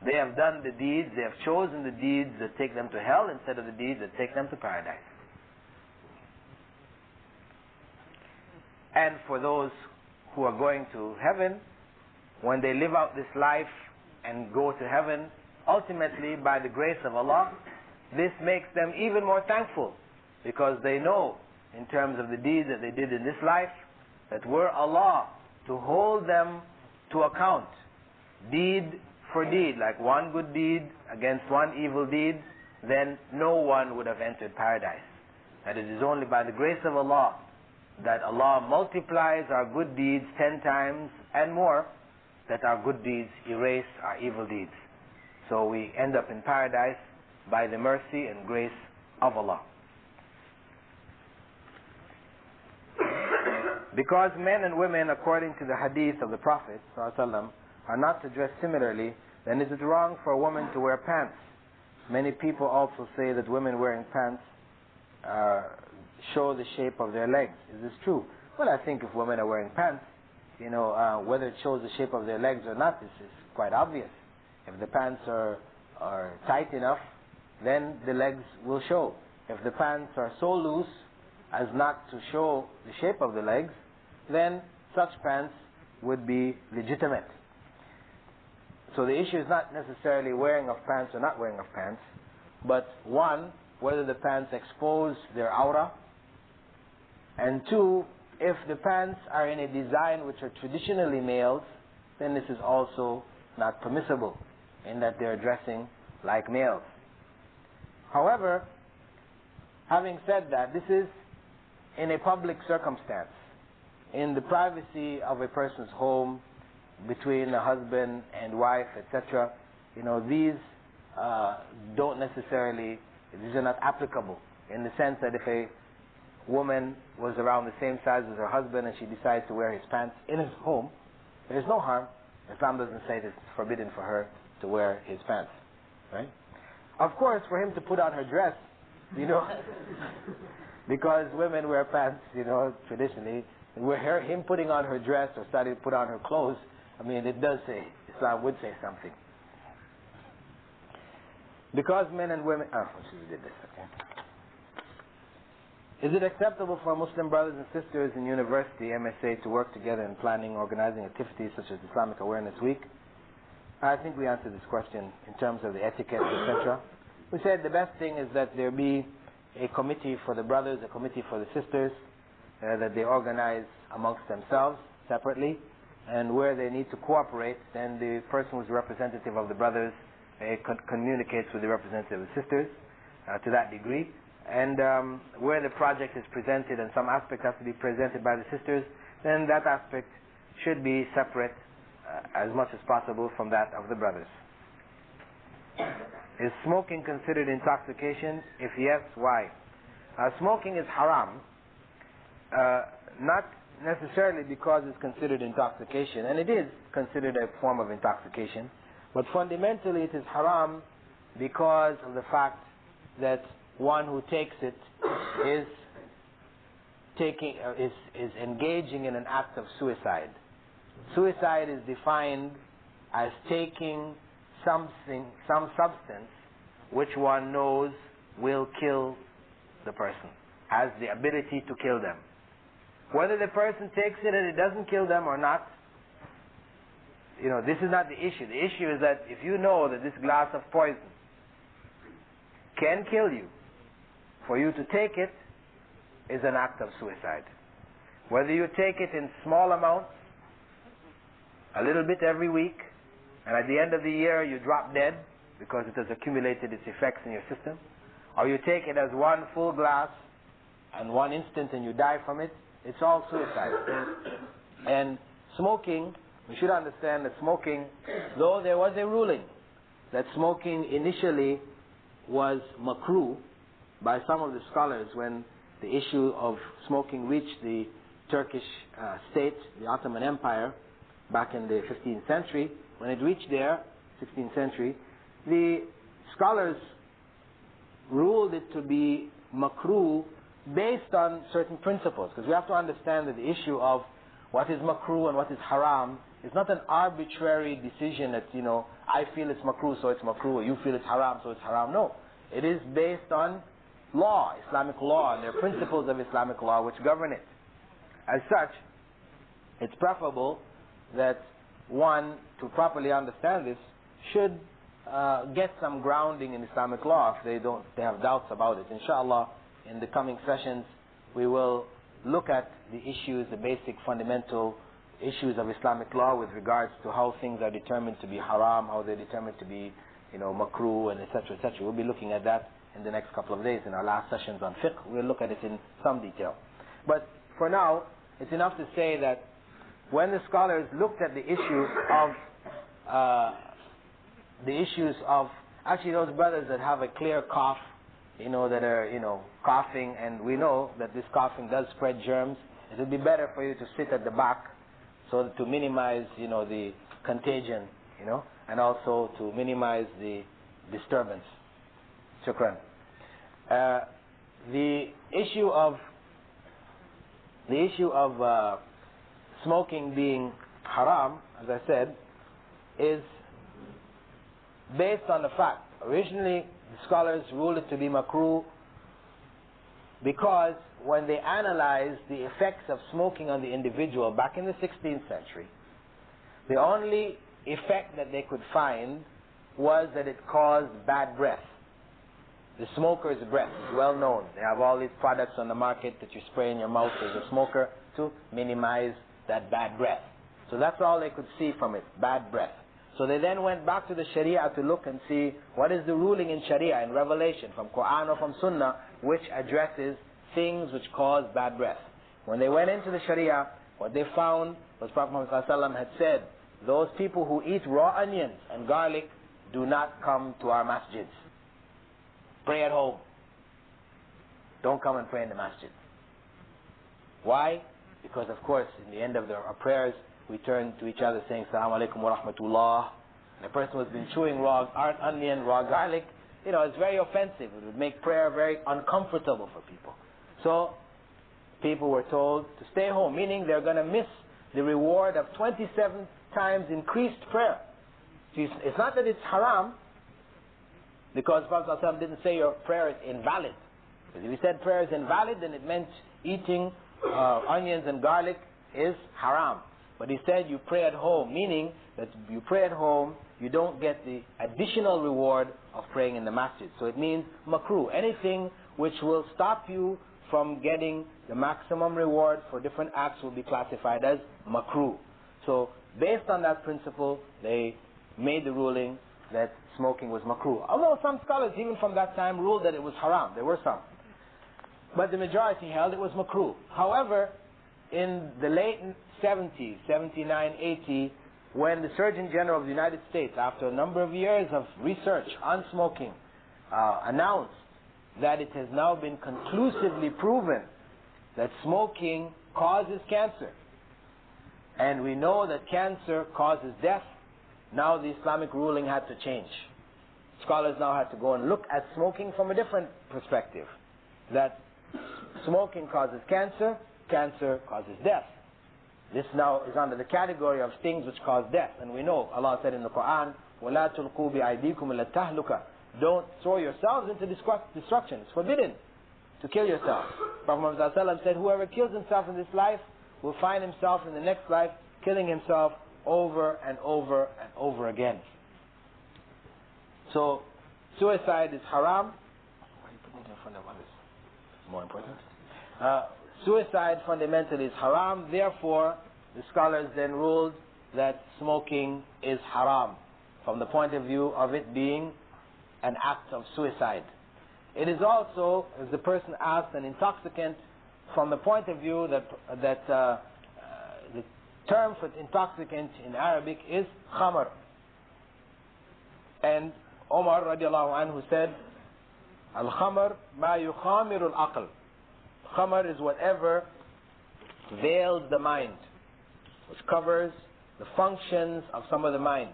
They have done the deeds, they have chosen the deeds that take them to hell instead of the deeds that take them to paradise. And for those who are going to heaven, when they live out this life and go to heaven, ultimately by the grace of Allah, this makes them even more thankful, because they know in terms of the deeds that they did in this life, that were Allah to hold them to account, deed for deed, like one good deed against one evil deed, then no one would have entered paradise. That it is only by the grace of Allah that Allah multiplies our good deeds 10 times and more, that our good deeds erase our evil deeds. So we end up in paradise by the mercy and grace of Allah. Because men and women, according to the hadith of the Prophet ﷺ, are not to dress similarly, then is it wrong for a woman to wear pants? Many people also say that women wearing pants show the shape of their legs. Is this true? Well, I think if women are wearing pants, whether it shows the shape of their legs or not, this is quite obvious. If the pants are tight enough, then the legs will show. If the pants are so loose as not to show the shape of the legs, then such pants would be legitimate. So the issue is not necessarily wearing of pants or not wearing of pants, but one, whether the pants expose their aura, and two, if the pants are in a design which are traditionally males, then this is also not permissible, in that they're dressing like males. However, having said that, this is in a public circumstance, in the privacy of a person's home, between a husband and wife, etc. These don't necessarily, these are not applicable, in the sense that if a woman was around the same size as her husband and she decides to wear his pants in his home, there's no harm. Islam doesn't say it's forbidden for her to wear his pants, right? Of course, for him to put on her dress, because women wear pants, traditionally, him putting on her dress or starting to put on her clothes, it does say, Islam would say something. Because men and women, we did this, okay. Is it acceptable for Muslim brothers and sisters in university, MSA, to work together in planning, organizing activities such as Islamic Awareness Week? I think we answered this question in terms of the etiquette, etc. We said the best thing is that there be a committee for the brothers, a committee for the sisters, that they organize amongst themselves separately, and where they need to cooperate, then the person who's representative of the brothers communicates with the representative of the sisters to that degree. And where the project is presented and some aspect has to be presented by the sisters, then that aspect should be separate as much as possible from that of the brothers. Is smoking considered intoxication? If yes, why? Smoking is haram, not necessarily because it's considered intoxication, and it is considered a form of intoxication, but fundamentally it is haram because of the fact that one who takes it is engaging in an act of suicide. Suicide is defined as taking some substance which one knows will kill the person, has the ability to kill them. Whether the person takes it and it doesn't kill them or not, this is not the issue. The issue is that if you know that this glass of poison can kill you, for you to take it is an act of suicide. Whether you take it in small amounts, a little bit every week, and at the end of the year you drop dead because it has accumulated its effects in your system, or you take it as one full glass and one instant and you die from it, it's all suicide. And smoking, we should understand that smoking, though there was a ruling that smoking initially was makruh by some of the scholars when the issue of smoking reached the Turkish state, the Ottoman Empire, back in the 15th century. When it reached there, 16th century, the scholars ruled it to be makruh based on certain principles, because we have to understand that the issue of what is makruh and what is haram is not an arbitrary decision that, I feel it's makruh so it's makruh, or you feel it's haram so it's haram. No, it is based on law, Islamic law, and there are principles of Islamic law which govern it. As such, it's preferable that one, to properly understand this, should get some grounding in Islamic law if they have doubts about it. Inshallah, in the coming sessions, we will look at the issues, the basic fundamental issues of Islamic law with regards to how things are determined to be haram, how they're determined to be, makruh, and etc., etc. We'll be looking at that in the next couple of days in our last sessions on fiqh. We'll look at it in some detail. But for now, it's enough to say that when the scholars looked at the issue of actually those brothers that have a clear cough, that are coughing, and we know that this coughing does spread germs, it would be better for you to sit at the back, so to minimize, the contagion, and also to minimize the disturbance. Shukran. The issue of smoking being haram, as I said, is based on the fact. Originally, the scholars ruled it to be makruh because when they analyzed the effects of smoking on the individual back in the 16th century, the only effect that they could find was that it caused bad breath. The smoker's breath is well known. They have all these products on the market that you spray in your mouth as a smoker to minimize that bad breath. So that's all they could see from it, bad breath. So they then went back to the Sharia to look and see what is the ruling in Sharia, in Revelation, from Qur'an or from Sunnah, which addresses things which cause bad breath. When they went into the Sharia, what they found was Prophet Muhammad ﷺ had said, those people who eat raw onions and garlic do not come to our masjids. Pray at home. Don't come and pray in the masjid. Why? Because of course, in the end of our prayers, we turn to each other saying, Assalamu alaikum wa rahmatullah. And a person who has been chewing raw onion, raw garlic, it's very offensive. It would make prayer very uncomfortable for people. So, people were told to stay home, meaning they're going to miss the reward of 27 times increased prayer. It's not that it's haram, because Prophet ﷺ didn't say your prayer is invalid. Because if he said prayer is invalid, then it meant eating onions and garlic is haram. But he said you pray at home, meaning that you pray at home, you don't get the additional reward of praying in the masjid. So it means makruh. Anything which will stop you from getting the maximum reward for different acts will be classified as makruh. So based on that principle, they made the ruling that smoking was makruh. Although some scholars, even from that time, ruled that it was haram. There were some. But the majority held it was makruh. However, in the late 70s, 79, 80, when the Surgeon General of the United States, after a number of years of research on smoking, announced that it has now been conclusively proven that smoking causes cancer. And we know that cancer causes death. Now the Islamic ruling had to change. Scholars now had to go and look at smoking from a different perspective. That smoking causes cancer, cancer causes death. This now is under the category of things which cause death. And we know, Allah said in the Qur'an, وَلَا تُلْقُوا بِأَيْدِيكُمْ إِلَى التَّهْلُكَةِ Don't throw yourselves into destruction. It's forbidden to kill yourself. Prophet Muhammad ﷺ said, whoever kills himself in this life will find himself in the next life killing himself over and over and over again. So, suicide is haram. Why are you putting it in front of others? It's more important. Suicide fundamentally is haram. Therefore, the scholars then ruled that smoking is haram from the point of view of it being an act of suicide. It is also, as the person asked, an intoxicant from the point of view that the term for intoxicant in Arabic is khamr. And Umar radiallahu anhu said, Al-khamr ma yukhamiru al-aql. Khamr is whatever veils the mind, which covers the functions of some of the mind.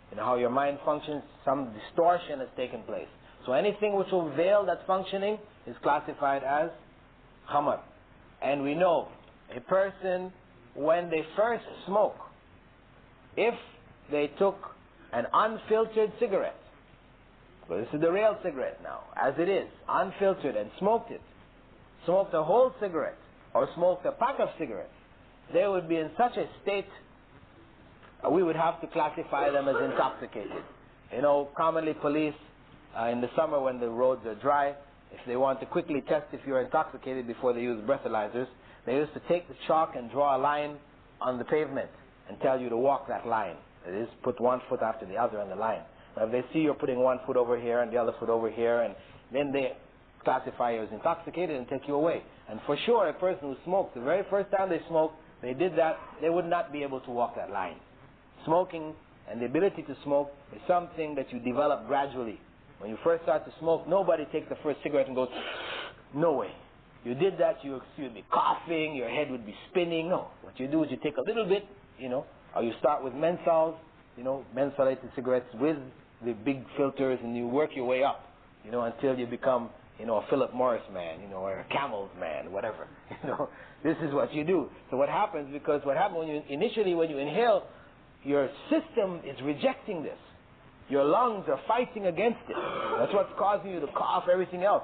You know how your mind functions, some distortion has taken place. So anything which will veil that functioning is classified as khamr. And we know a person, when they first smoke, if they took an unfiltered cigarette, well, this is the real cigarette now, as it is, unfiltered, and smoked it, smoked a whole cigarette, or smoked a pack of cigarettes, they would be in such a state, we would have to classify them as intoxicated. You know, commonly police, in the summer when the roads are dry, if they want to quickly test if you're intoxicated before they use breathalyzers, they used to take the chalk and draw a line on the pavement and tell you to walk that line. That is, put one foot after the other on the line. Now if they see you're putting one foot over here and the other foot over here, and then they classify you as intoxicated and take you away. And for sure, a person who smoked, the very first time they smoked, they did that, they would not be able to walk that line. Smoking and the ability to smoke is something that you develop gradually. When you first start to smoke, nobody takes the first cigarette and goes, no way. you did that, you'd be coughing, your head would be spinning. No, what you do is you take a little bit, or you start with menthols, mentholated cigarettes with the big filters, and you work your way up, until you become, a Philip Morris man, or a Camel's man, whatever. This is what you do. So what happens, because what happens initially when you inhale, your system is rejecting this. Your lungs are fighting against it. That's what's causing you to cough, everything else.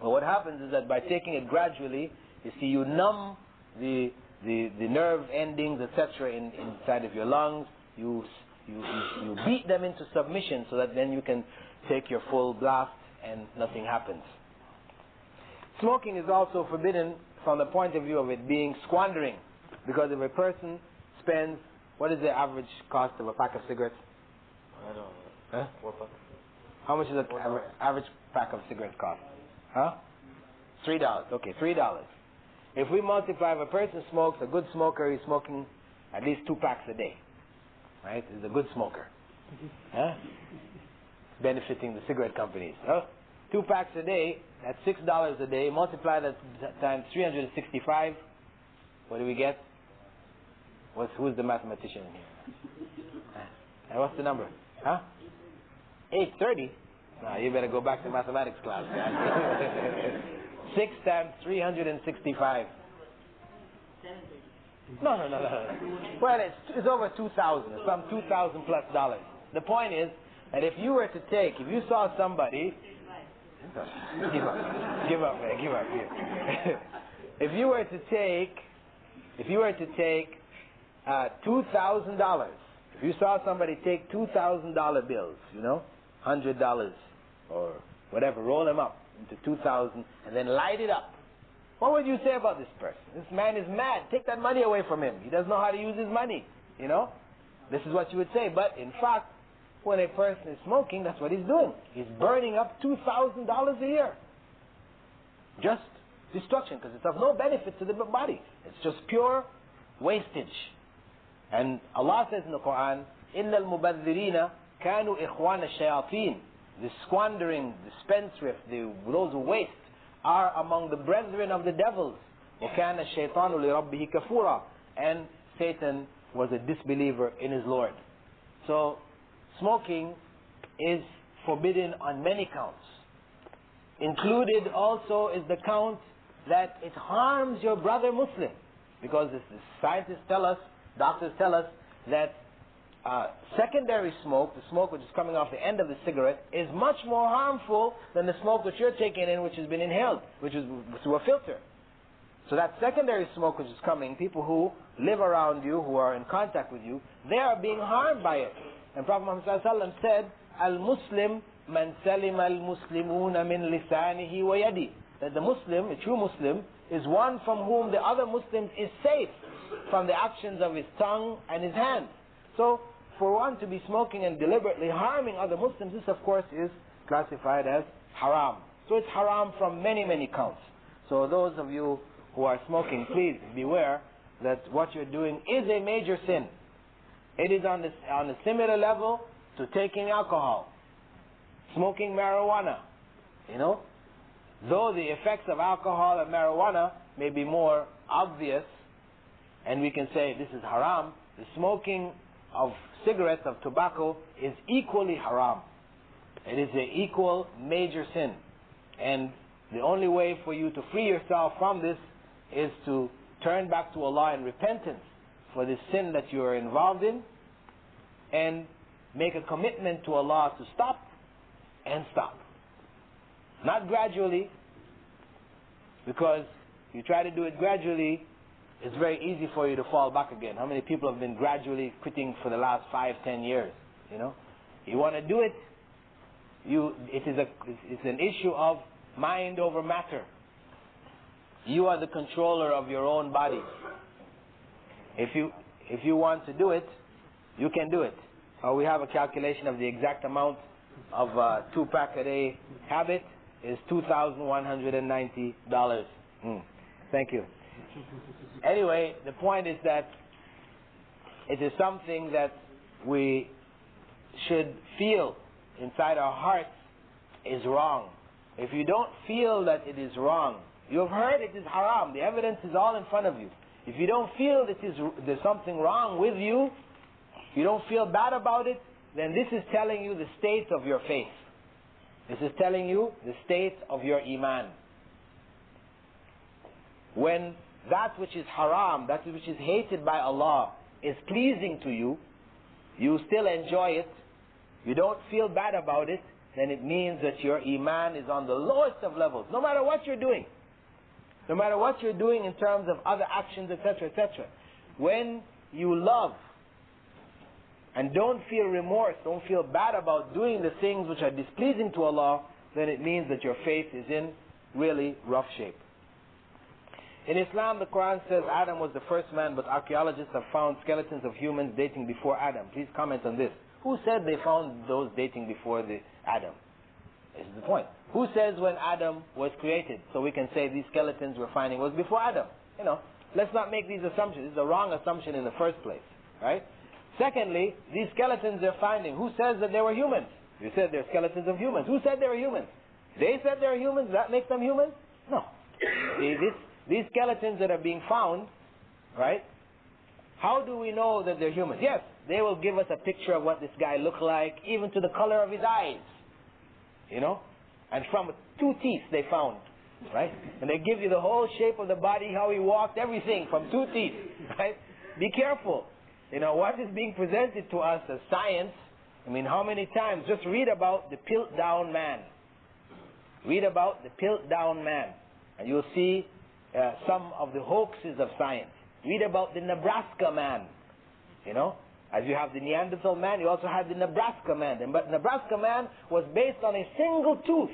But what happens is that by taking it gradually, you see, you numb the nerve endings, etc., inside of your lungs. You beat them into submission so that then you can take your full blast and nothing happens. Smoking is also forbidden from the point of view of it being squandering, because if a person spends, what is the average cost of a pack of cigarettes? I don't know. Huh? $4. How much does an average pack of cigarettes cost? Huh? $3. Okay, $3. If we multiply, if a person smokes, a good smoker is smoking at least 2 packs a day. Right? Is a good smoker. Huh? Benefiting the cigarette companies. Huh? 2 packs a day, that's $6 a day. Multiply that times 365. What do we get? Who's the mathematician in here? And what's the number? Huh? 830? No, you better go back to mathematics class. 6 times 365. No. Well, it's over 2,000. It's some 2,000 plus dollars. The point is that if you saw somebody, give up, man, give up here. If you were to take $2,000, if you saw somebody take $2,000 bills, $100 or whatever, roll them up into 2,000 and then light it up, what would you say about this person? This man is mad. Take that money away from him. He doesn't know how to use his money. This is what you would say. But in fact, when a person is smoking, that's what he's doing. He's burning up $2,000 a year. Just destruction, because it's of no benefit to the body. It's just pure wastage. And Allah says in the Qur'an, إِنَّ الْمُبَذِّرِينَ كَانُوا إِخْوَانَ الشَّيَاطِينَ. The squandering, the spendthrift, those who waste, are among the brethren of the devils. وَكَانَ الشَّيْطَانُ لِرَبِّهِ كَفُورًا. And Satan was a disbeliever in his Lord. So, smoking is forbidden on many counts. Included also is the count that it harms your brother Muslim. Because the scientists tell us, doctors tell us, that secondary smoke, the smoke which is coming off the end of the cigarette, is much more harmful than the smoke that you're taking in, which has been inhaled, which is through a filter. So that secondary smoke which is coming, people who live around you, who are in contact with you, they are being harmed by it. And Prophet Muhammad ﷺ said, Al-Muslim man salim al-Muslimuna min lisanihi wa yadi. That the Muslim, a true Muslim, is one from whom the other Muslims is safe from the actions of his tongue and his hand. So, for one to be smoking and deliberately harming other Muslims, this of course is classified as haram. So it's haram from many, many counts. So those of you who are smoking, please beware that what you're doing is a major sin. It is on a similar level to taking alcohol, smoking marijuana. Though the effects of alcohol and marijuana may be more obvious, and we can say this is haram, the smoking of cigarettes, of tobacco, is equally haram. It is an equal major sin. And the only way for you to free yourself from this is to turn back to Allah in repentance for this sin that you are involved in, and make a commitment to Allah to stop and stop. Not gradually, because if you try to do it gradually, it's very easy for you to fall back again. How many people have been gradually quitting for the last 5-10 years? You want to do it, it's an issue of mind over matter. You are the controller of your own body. If you want to do it, you can do it. We have a calculation of the exact amount of 2-pack a day habit is $2,190. Thank you. Anyway, the point is that it is something that we should feel inside our hearts is wrong. If you don't feel that it is wrong, You have heard it is haram. The evidence is all in front of you. If you don't feel that there's something wrong with you, you don't feel bad about it, then this is telling you the state of your faith. This is telling you the state of your iman. When that which is haram, that which is hated by Allah, is pleasing to you, you still enjoy it, you don't feel bad about it, then it means that your iman is on the lowest of levels. No matter what you're doing. No matter what you're doing in terms of other actions, etc., etc. When you love and don't feel remorse, don't feel bad about doing the things which are displeasing to Allah, then it means that your faith is in really rough shape. In Islam, the Qur'an says Adam was the first man, but archaeologists have found skeletons of humans dating before Adam. Please comment on this. Who said they found those dating before Adam? This is the point. Who says when Adam was created, so we can say these skeletons we're finding was before Adam? You know, let's not make these assumptions. This is a wrong assumption in the first place, right? Secondly, these skeletons they're finding, who says that they were humans? You said they're skeletons of humans. Who said they were humans? They said they're humans. That makes them humans? No. These skeletons that are being found, right? How do we know that they're humans? Yes, they will give us a picture of what this guy looked like, even to the color of his eyes. You know? And from 2 teeth they found, right? And they give you the whole shape of the body, how he walked, everything from 2 teeth, right? Be careful. You know, what is being presented to us as science, I mean, how many times? Just read about the Piltdown man. Read about the Piltdown man. And you'll see some of the hoaxes of science. Read about the Nebraska man. You know? As you have the Neanderthal man, you also have the Nebraska man. But Nebraska man was based on a single tooth.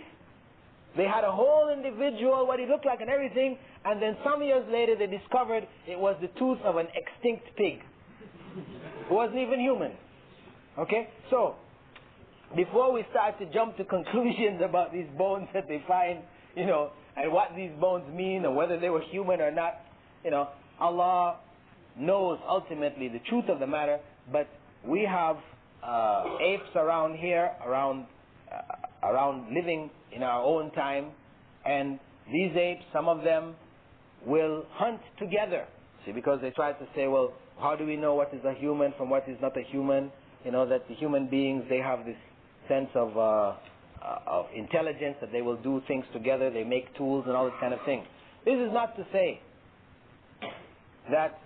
They had a whole individual, what he looked like and everything, and then some years later they discovered it was the tooth of an extinct pig. Who wasn't even human. Okay? So, before we start to jump to conclusions about these bones that they find, you know, and what these bones mean, or whether they were human or not, you know, Allah knows ultimately the truth of the matter, but we have apes around here, around living in our own time, and these apes, some of them will hunt together. See, because they try to say, well, how do we know what is a human from what is not a human? You know, that the human beings, they have this sense of intelligence, that they will do things together, they make tools and all this kind of thing. This is not to say that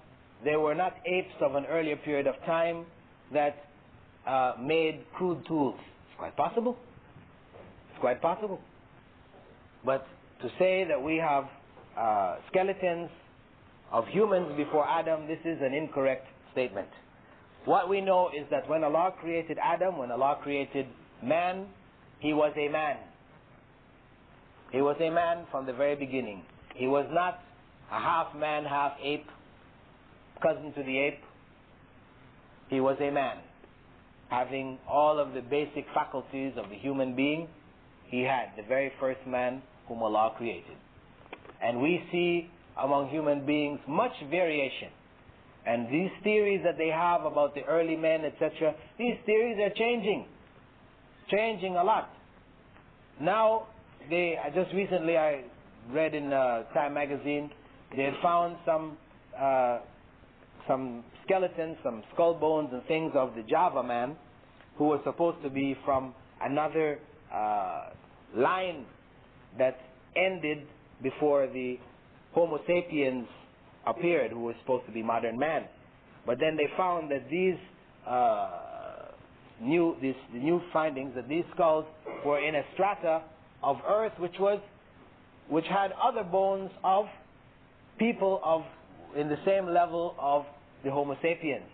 there were not apes of an earlier period of time that made crude tools. It's quite possible. It's quite possible. But to say that we have skeletons of humans before Adam, this is an incorrect statement. What we know is that when Allah created Adam, when Allah created man, he was a man. He was a man from the very beginning. He was not a half man, half ape, cousin to the ape. He was a man, having all of the basic faculties of the human being. He had the very first man whom Allah created. And we see among human beings much variation. And these theories that they have about the early men, etc., these theories are changing a lot. Now, just recently I read in Time magazine, they had found some skeletons, some skull bones and things of the Java man, who was supposed to be from another line that ended before the Homo sapiens appeared, who was supposed to be modern man. But then they found that these new findings, that these skulls were in a strata of earth which had other bones of people in the same level of the Homo sapiens.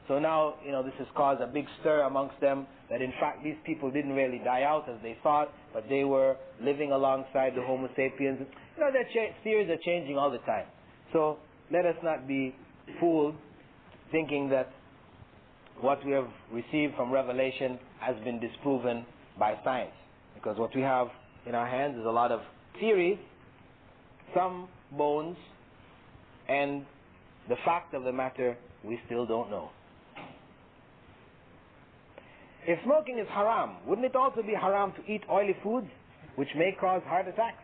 So now, you know, this has caused a big stir amongst them, that in fact these people didn't really die out as they thought, but they were living alongside the Homo sapiens. You know, their theories are changing all the time. So let us not be fooled thinking that what we have received from revelation has been disproven by science. Because what we have in our hands is a lot of theories, some bones, and the fact of the matter, we still don't know. If smoking is haram, wouldn't it also be haram to eat oily foods which may cause heart attacks?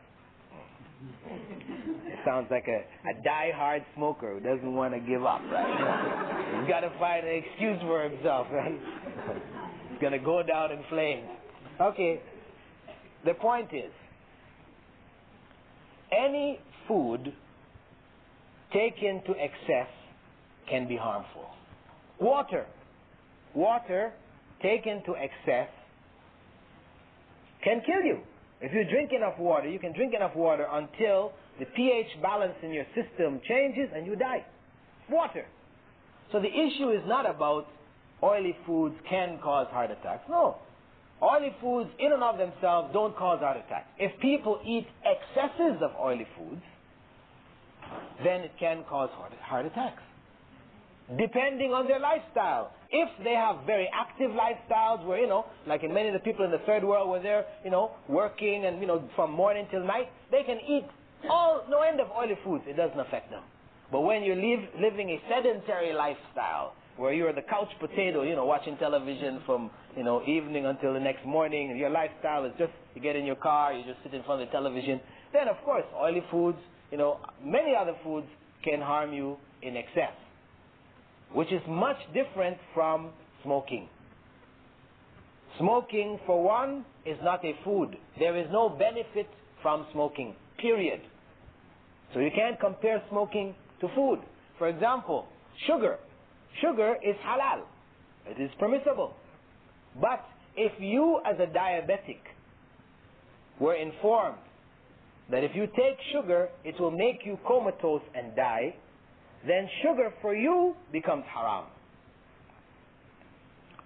sounds like a die-hard smoker who doesn't want to give up, right? He's got to find an excuse for himself, right? He's going to go down in flames. Okay, the point is, any food taken to excess can be harmful. Water taken to excess can kill you. If you drink enough water, you can drink enough water until the pH balance in your system changes and you die. Water. So the issue is not about oily foods can cause heart attacks. No. Oily foods in and of themselves don't cause heart attacks. If people eat excesses of oily foods, then it can cause heart attacks, depending on their lifestyle. If they have very active lifestyles where, like in many of the people in the third world where they're, working and, from morning till night, they can eat no end of oily foods. It doesn't affect them. But when you're living a sedentary lifestyle, where you're the couch potato, watching television from, evening until the next morning, and your lifestyle is just, you get in your car, you just sit in front of the television, then of course oily foods, many other foods can harm you in excess, which is much different from smoking. Smoking, for one, is not a food. There is no benefit from smoking, period. So you can't compare smoking to food. For example, sugar. Sugar is halal. It is permissible. But if you, as a diabetic, were informed that if you take sugar, it will make you comatose and die, then sugar for you becomes haram.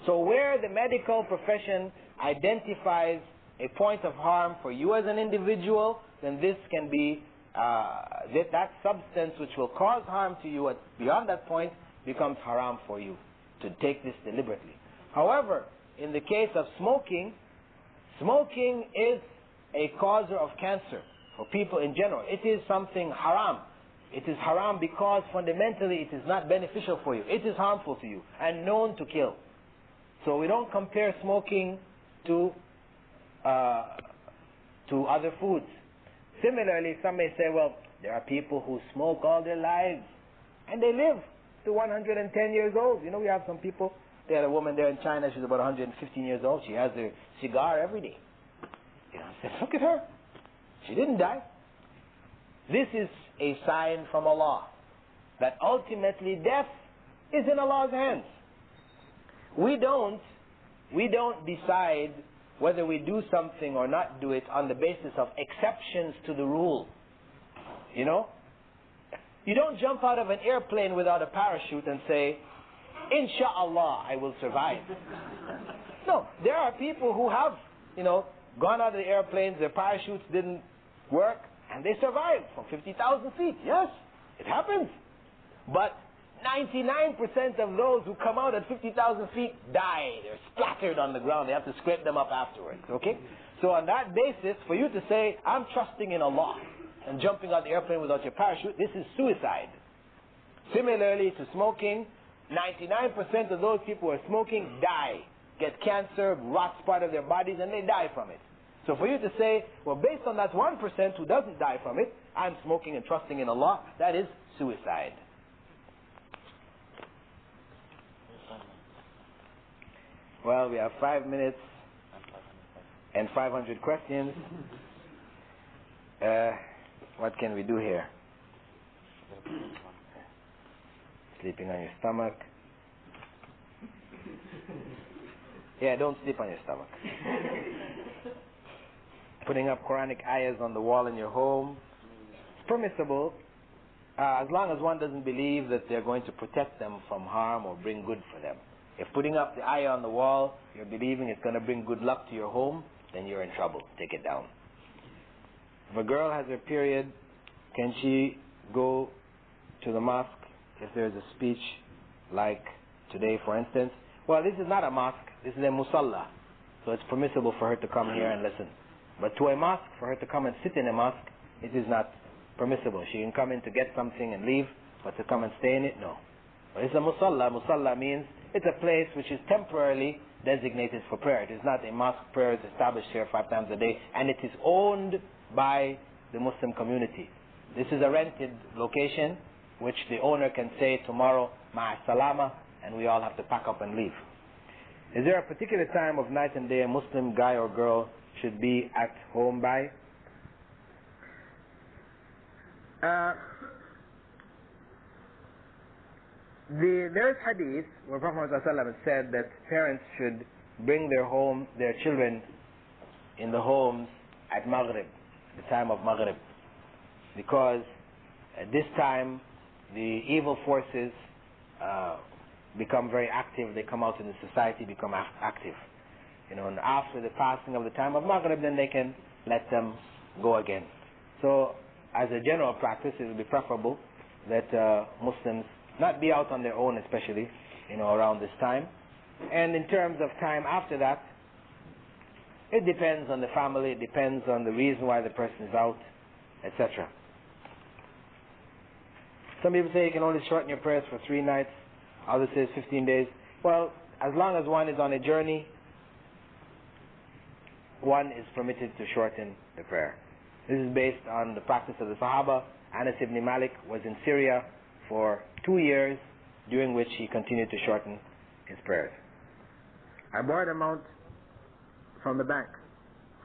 So where the medical profession identifies a point of harm for you as an individual, then this can be, that substance which will cause harm to you beyond that point becomes haram for you to take this deliberately. However, in the case of smoking, smoking is a causer of cancer for people in general. It is something haram. It is haram because fundamentally it is not beneficial for you. It is harmful to you and known to kill. So we don't compare smoking to other foods. Similarly, some may say, well, there are people who smoke all their lives and they live to 110 years old. We have some people. They had a woman there in China. She's about 115 years old. She has her cigar every day. I said, look at her. She didn't die. This is a sign from Allah that ultimately death is in Allah's hands. We don't decide whether we do something or not do it on the basis of exceptions to the rule. You don't jump out of an airplane without a parachute and say, Insha'Allah, I will survive. No, there are people who have, gone out of the airplanes, their parachutes didn't work, and they survived from 50,000 feet. Yes, it happens. But 99% of those who come out at 50,000 feet die. They're splattered on the ground. They have to scrape them up afterwards. Okay? So on that basis, for you to say, I'm trusting in Allah, and jumping out the airplane without your parachute, this is suicide. Similarly to smoking, 99% of those people who are smoking die, get cancer, rots part of their bodies, and they die from it. So for you to say, well, based on that 1% who doesn't die from it, I'm smoking and trusting in Allah, that is suicide. Well, we have 5 minutes and 500 questions. What can we do here? Sleeping on your stomach. Yeah, don't sleep on your stomach. Putting up Quranic ayahs on the wall in your home. It's permissible, as long as one doesn't believe that they're going to protect them from harm or bring good for them. If putting up the ayah on the wall, you're believing it's going to bring good luck to your home, then you're in trouble. Take it down. If a girl has her period, can she go to the mosque if there's a speech like today, for instance? Well, this is not a mosque. This is a musalla. So it's permissible for her to come here and listen. But to a mosque, for her to come and sit in a mosque, it is not permissible. She can come in to get something and leave, but to come and stay in it, no. But it's a musalla. Musalla means it's a place which is temporarily designated for prayer. It is not a mosque. Prayer is established here 5 times a day, and it is owned by the Muslim community. This is a rented location which the owner can say tomorrow, ma'a salama, and we all have to pack up and leave. Is there a particular time of night and day a Muslim guy or girl should be at home by? There is hadith where Prophet ﷺ said that parents should bring their children in the homes at Maghrib, the time of Maghrib, because at this time the evil forces become very active. They come out in the society, become active. And after the passing of the time of Maghrib, then they can let them go again. So, as a general practice, it would be preferable that Muslims not be out on their own, especially, around this time. And in terms of time after that, it depends on the family, it depends on the reason why the person is out, etc. Some people say you can only shorten your prayers for 3 nights, others say 15 days. Well, as long as one is on a journey, one is permitted to shorten the prayer. This is based on the practice of the Sahaba. Anas ibn Malik was in Syria for 2 years, during which he continued to shorten his prayers. I borrowed amount from the bank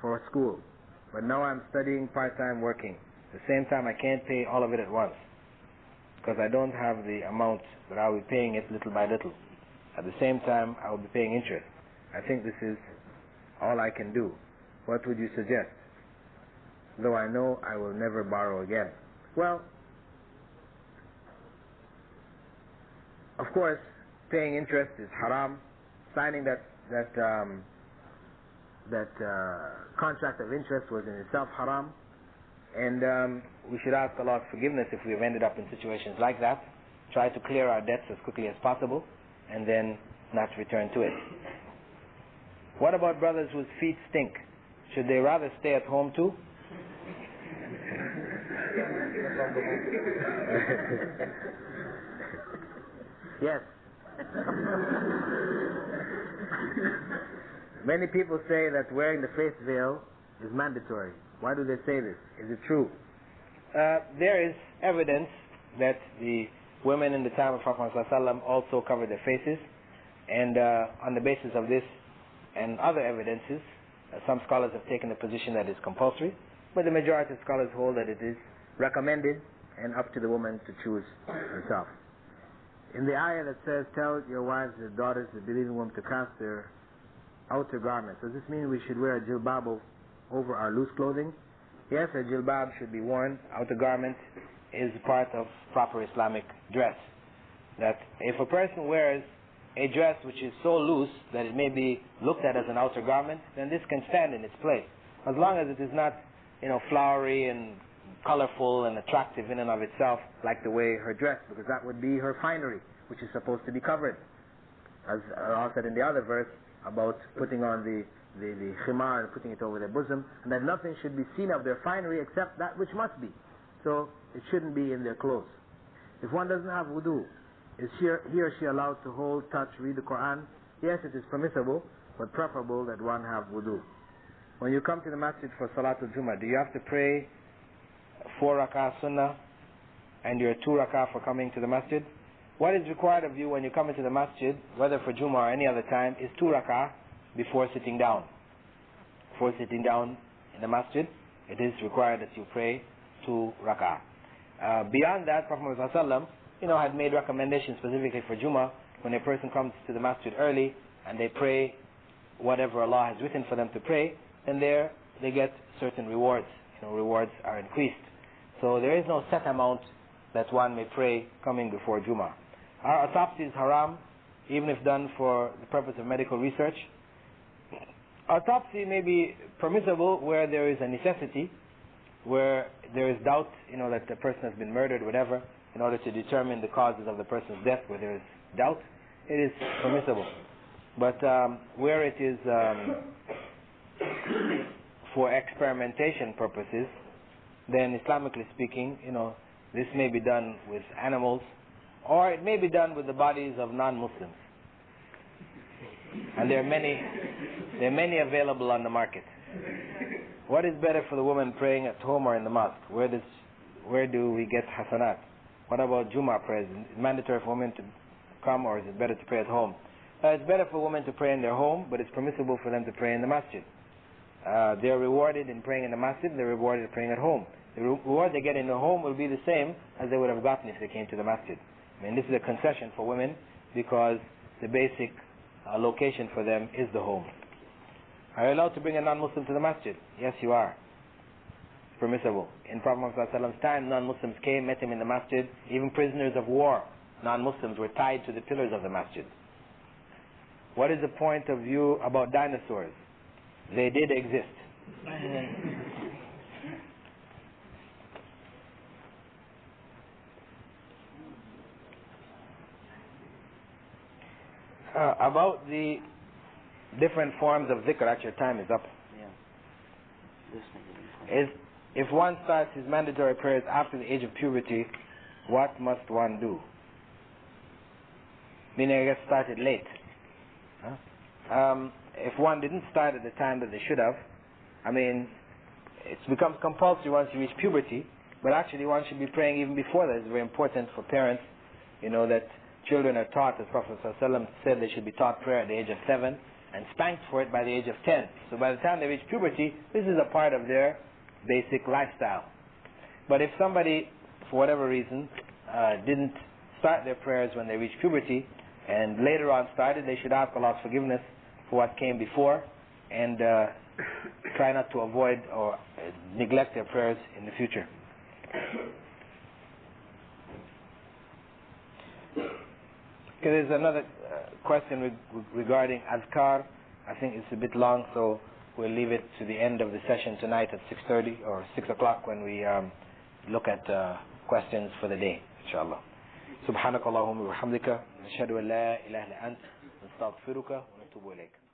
for school, but now I'm studying part-time working. At the same time, I can't pay all of it at once, because I don't have the amount, but I'll be paying it little by little. At the same time, I will be paying interest. I think this is all I can do. What would you suggest? Though I know I will never borrow again. Well, of course, paying interest is haram. Signing that contract of interest was in itself haram. And we should ask Allah's forgiveness if we have ended up in situations like that. Try to clear our debts as quickly as possible, and then not return to it. What about brothers whose feet stink? Should they rather stay at home too? Yes. Many people say that wearing the face veil is mandatory. Why do they say this? Is it true? There is evidence that the women in the time of Prophet ﷺ also covered their faces, and on the basis of this and other evidences, some scholars have taken the position that it's compulsory, but the majority of scholars hold that it is recommended and up to the woman to choose herself. In the ayah that says, tell your wives, your daughters, the believing women to cast their outer garments, does this mean we should wear a jilbab over our loose clothing? Yes, a jilbab should be worn. Outer garment is part of proper Islamic dress. That if a person wears a dress which is so loose that it may be looked at as an outer garment, then this can stand in its place, as long as it is not, flowery and colorful and attractive in and of itself, like the way her dress, because that would be her finery, which is supposed to be covered. As Allah said in the other verse about putting on the khimar and putting it over their bosom, and that nothing should be seen of their finery except that which must be. So it shouldn't be in their clothes. If one doesn't have wudu, is he or she allowed to hold, touch, read the Qur'an? Yes, it is permissible, but preferable that one have wudu. When you come to the masjid for Salatul Jummah, do you have to pray 4 rak'ah sunnah and your 2 rak'ah for coming to the masjid? What is required of you when you come into the masjid, whether for Jummah or any other time, is 2 rak'ah before sitting down. Before sitting down in the masjid, it is required that you pray 2 rak'ah. Beyond that, Prophet ﷺ, had made recommendations specifically for Jummah. When a person comes to the masjid early and they pray whatever Allah has written for them to pray, then there they get certain rewards. Rewards are increased. So there is no set amount that one may pray coming before Jummah. Our autopsy is haram, even if done for the purpose of medical research. Autopsy may be permissible where there is a necessity, where there is doubt, that the person has been murdered, whatever, in order to determine the causes of the person's death, where there is doubt, it is permissible. But where it is for experimentation purposes, then Islamically speaking, this may be done with animals, or it may be done with the bodies of non-Muslims. And there are many available on the market. What is better for the woman praying at home or in the mosque? Where where do we get hasanat? What about Jummah prayers? Is it mandatory for women to come, or is it better to pray at home? It's better for women to pray in their home, but it's permissible for them to pray in the masjid. They are rewarded in praying in the masjid, they're rewarded in praying at home. The reward they get in the home will be the same as they would have gotten if they came to the masjid. I mean, this is a concession for women because the basic location for them is the home. Are you allowed to bring a non-Muslim to the masjid? Yes, you are. It's permissible. In Prophet Muhammad's time, non-Muslims came, met him in the masjid. Even prisoners of war, non-Muslims, were tied to the pillars of the masjid. What is the point of view about dinosaurs? They did exist. About the different forms of dhikr, actually your time is up. If one starts his mandatory prayers after the age of puberty, what must one do? Meaning I guess started late. If one didn't start at the time that they should have, I mean, it becomes compulsory once you reach puberty, but actually one should be praying even before that. It's very important for parents, you know, that children are taught, as Prophet ﷺ said, they should be taught prayer at the age of 7 and spanked for it by the age of 10. So by the time they reach puberty, this is a part of their basic lifestyle. But if somebody, for whatever reason, didn't start their prayers when they reached puberty, and later on started, they should ask Allah's forgiveness for what came before, and try not to avoid or neglect their prayers in the future. Okay, there's another question regarding azkar. I think it's a bit long, so we'll leave it to the end of the session tonight at 6:30 or 6 o'clock when we look at questions for the day, inshallah. سبحانك اللهم وبحمدك نشهد أن لا إله إلا أنت نستغفرك ونتوب إليك.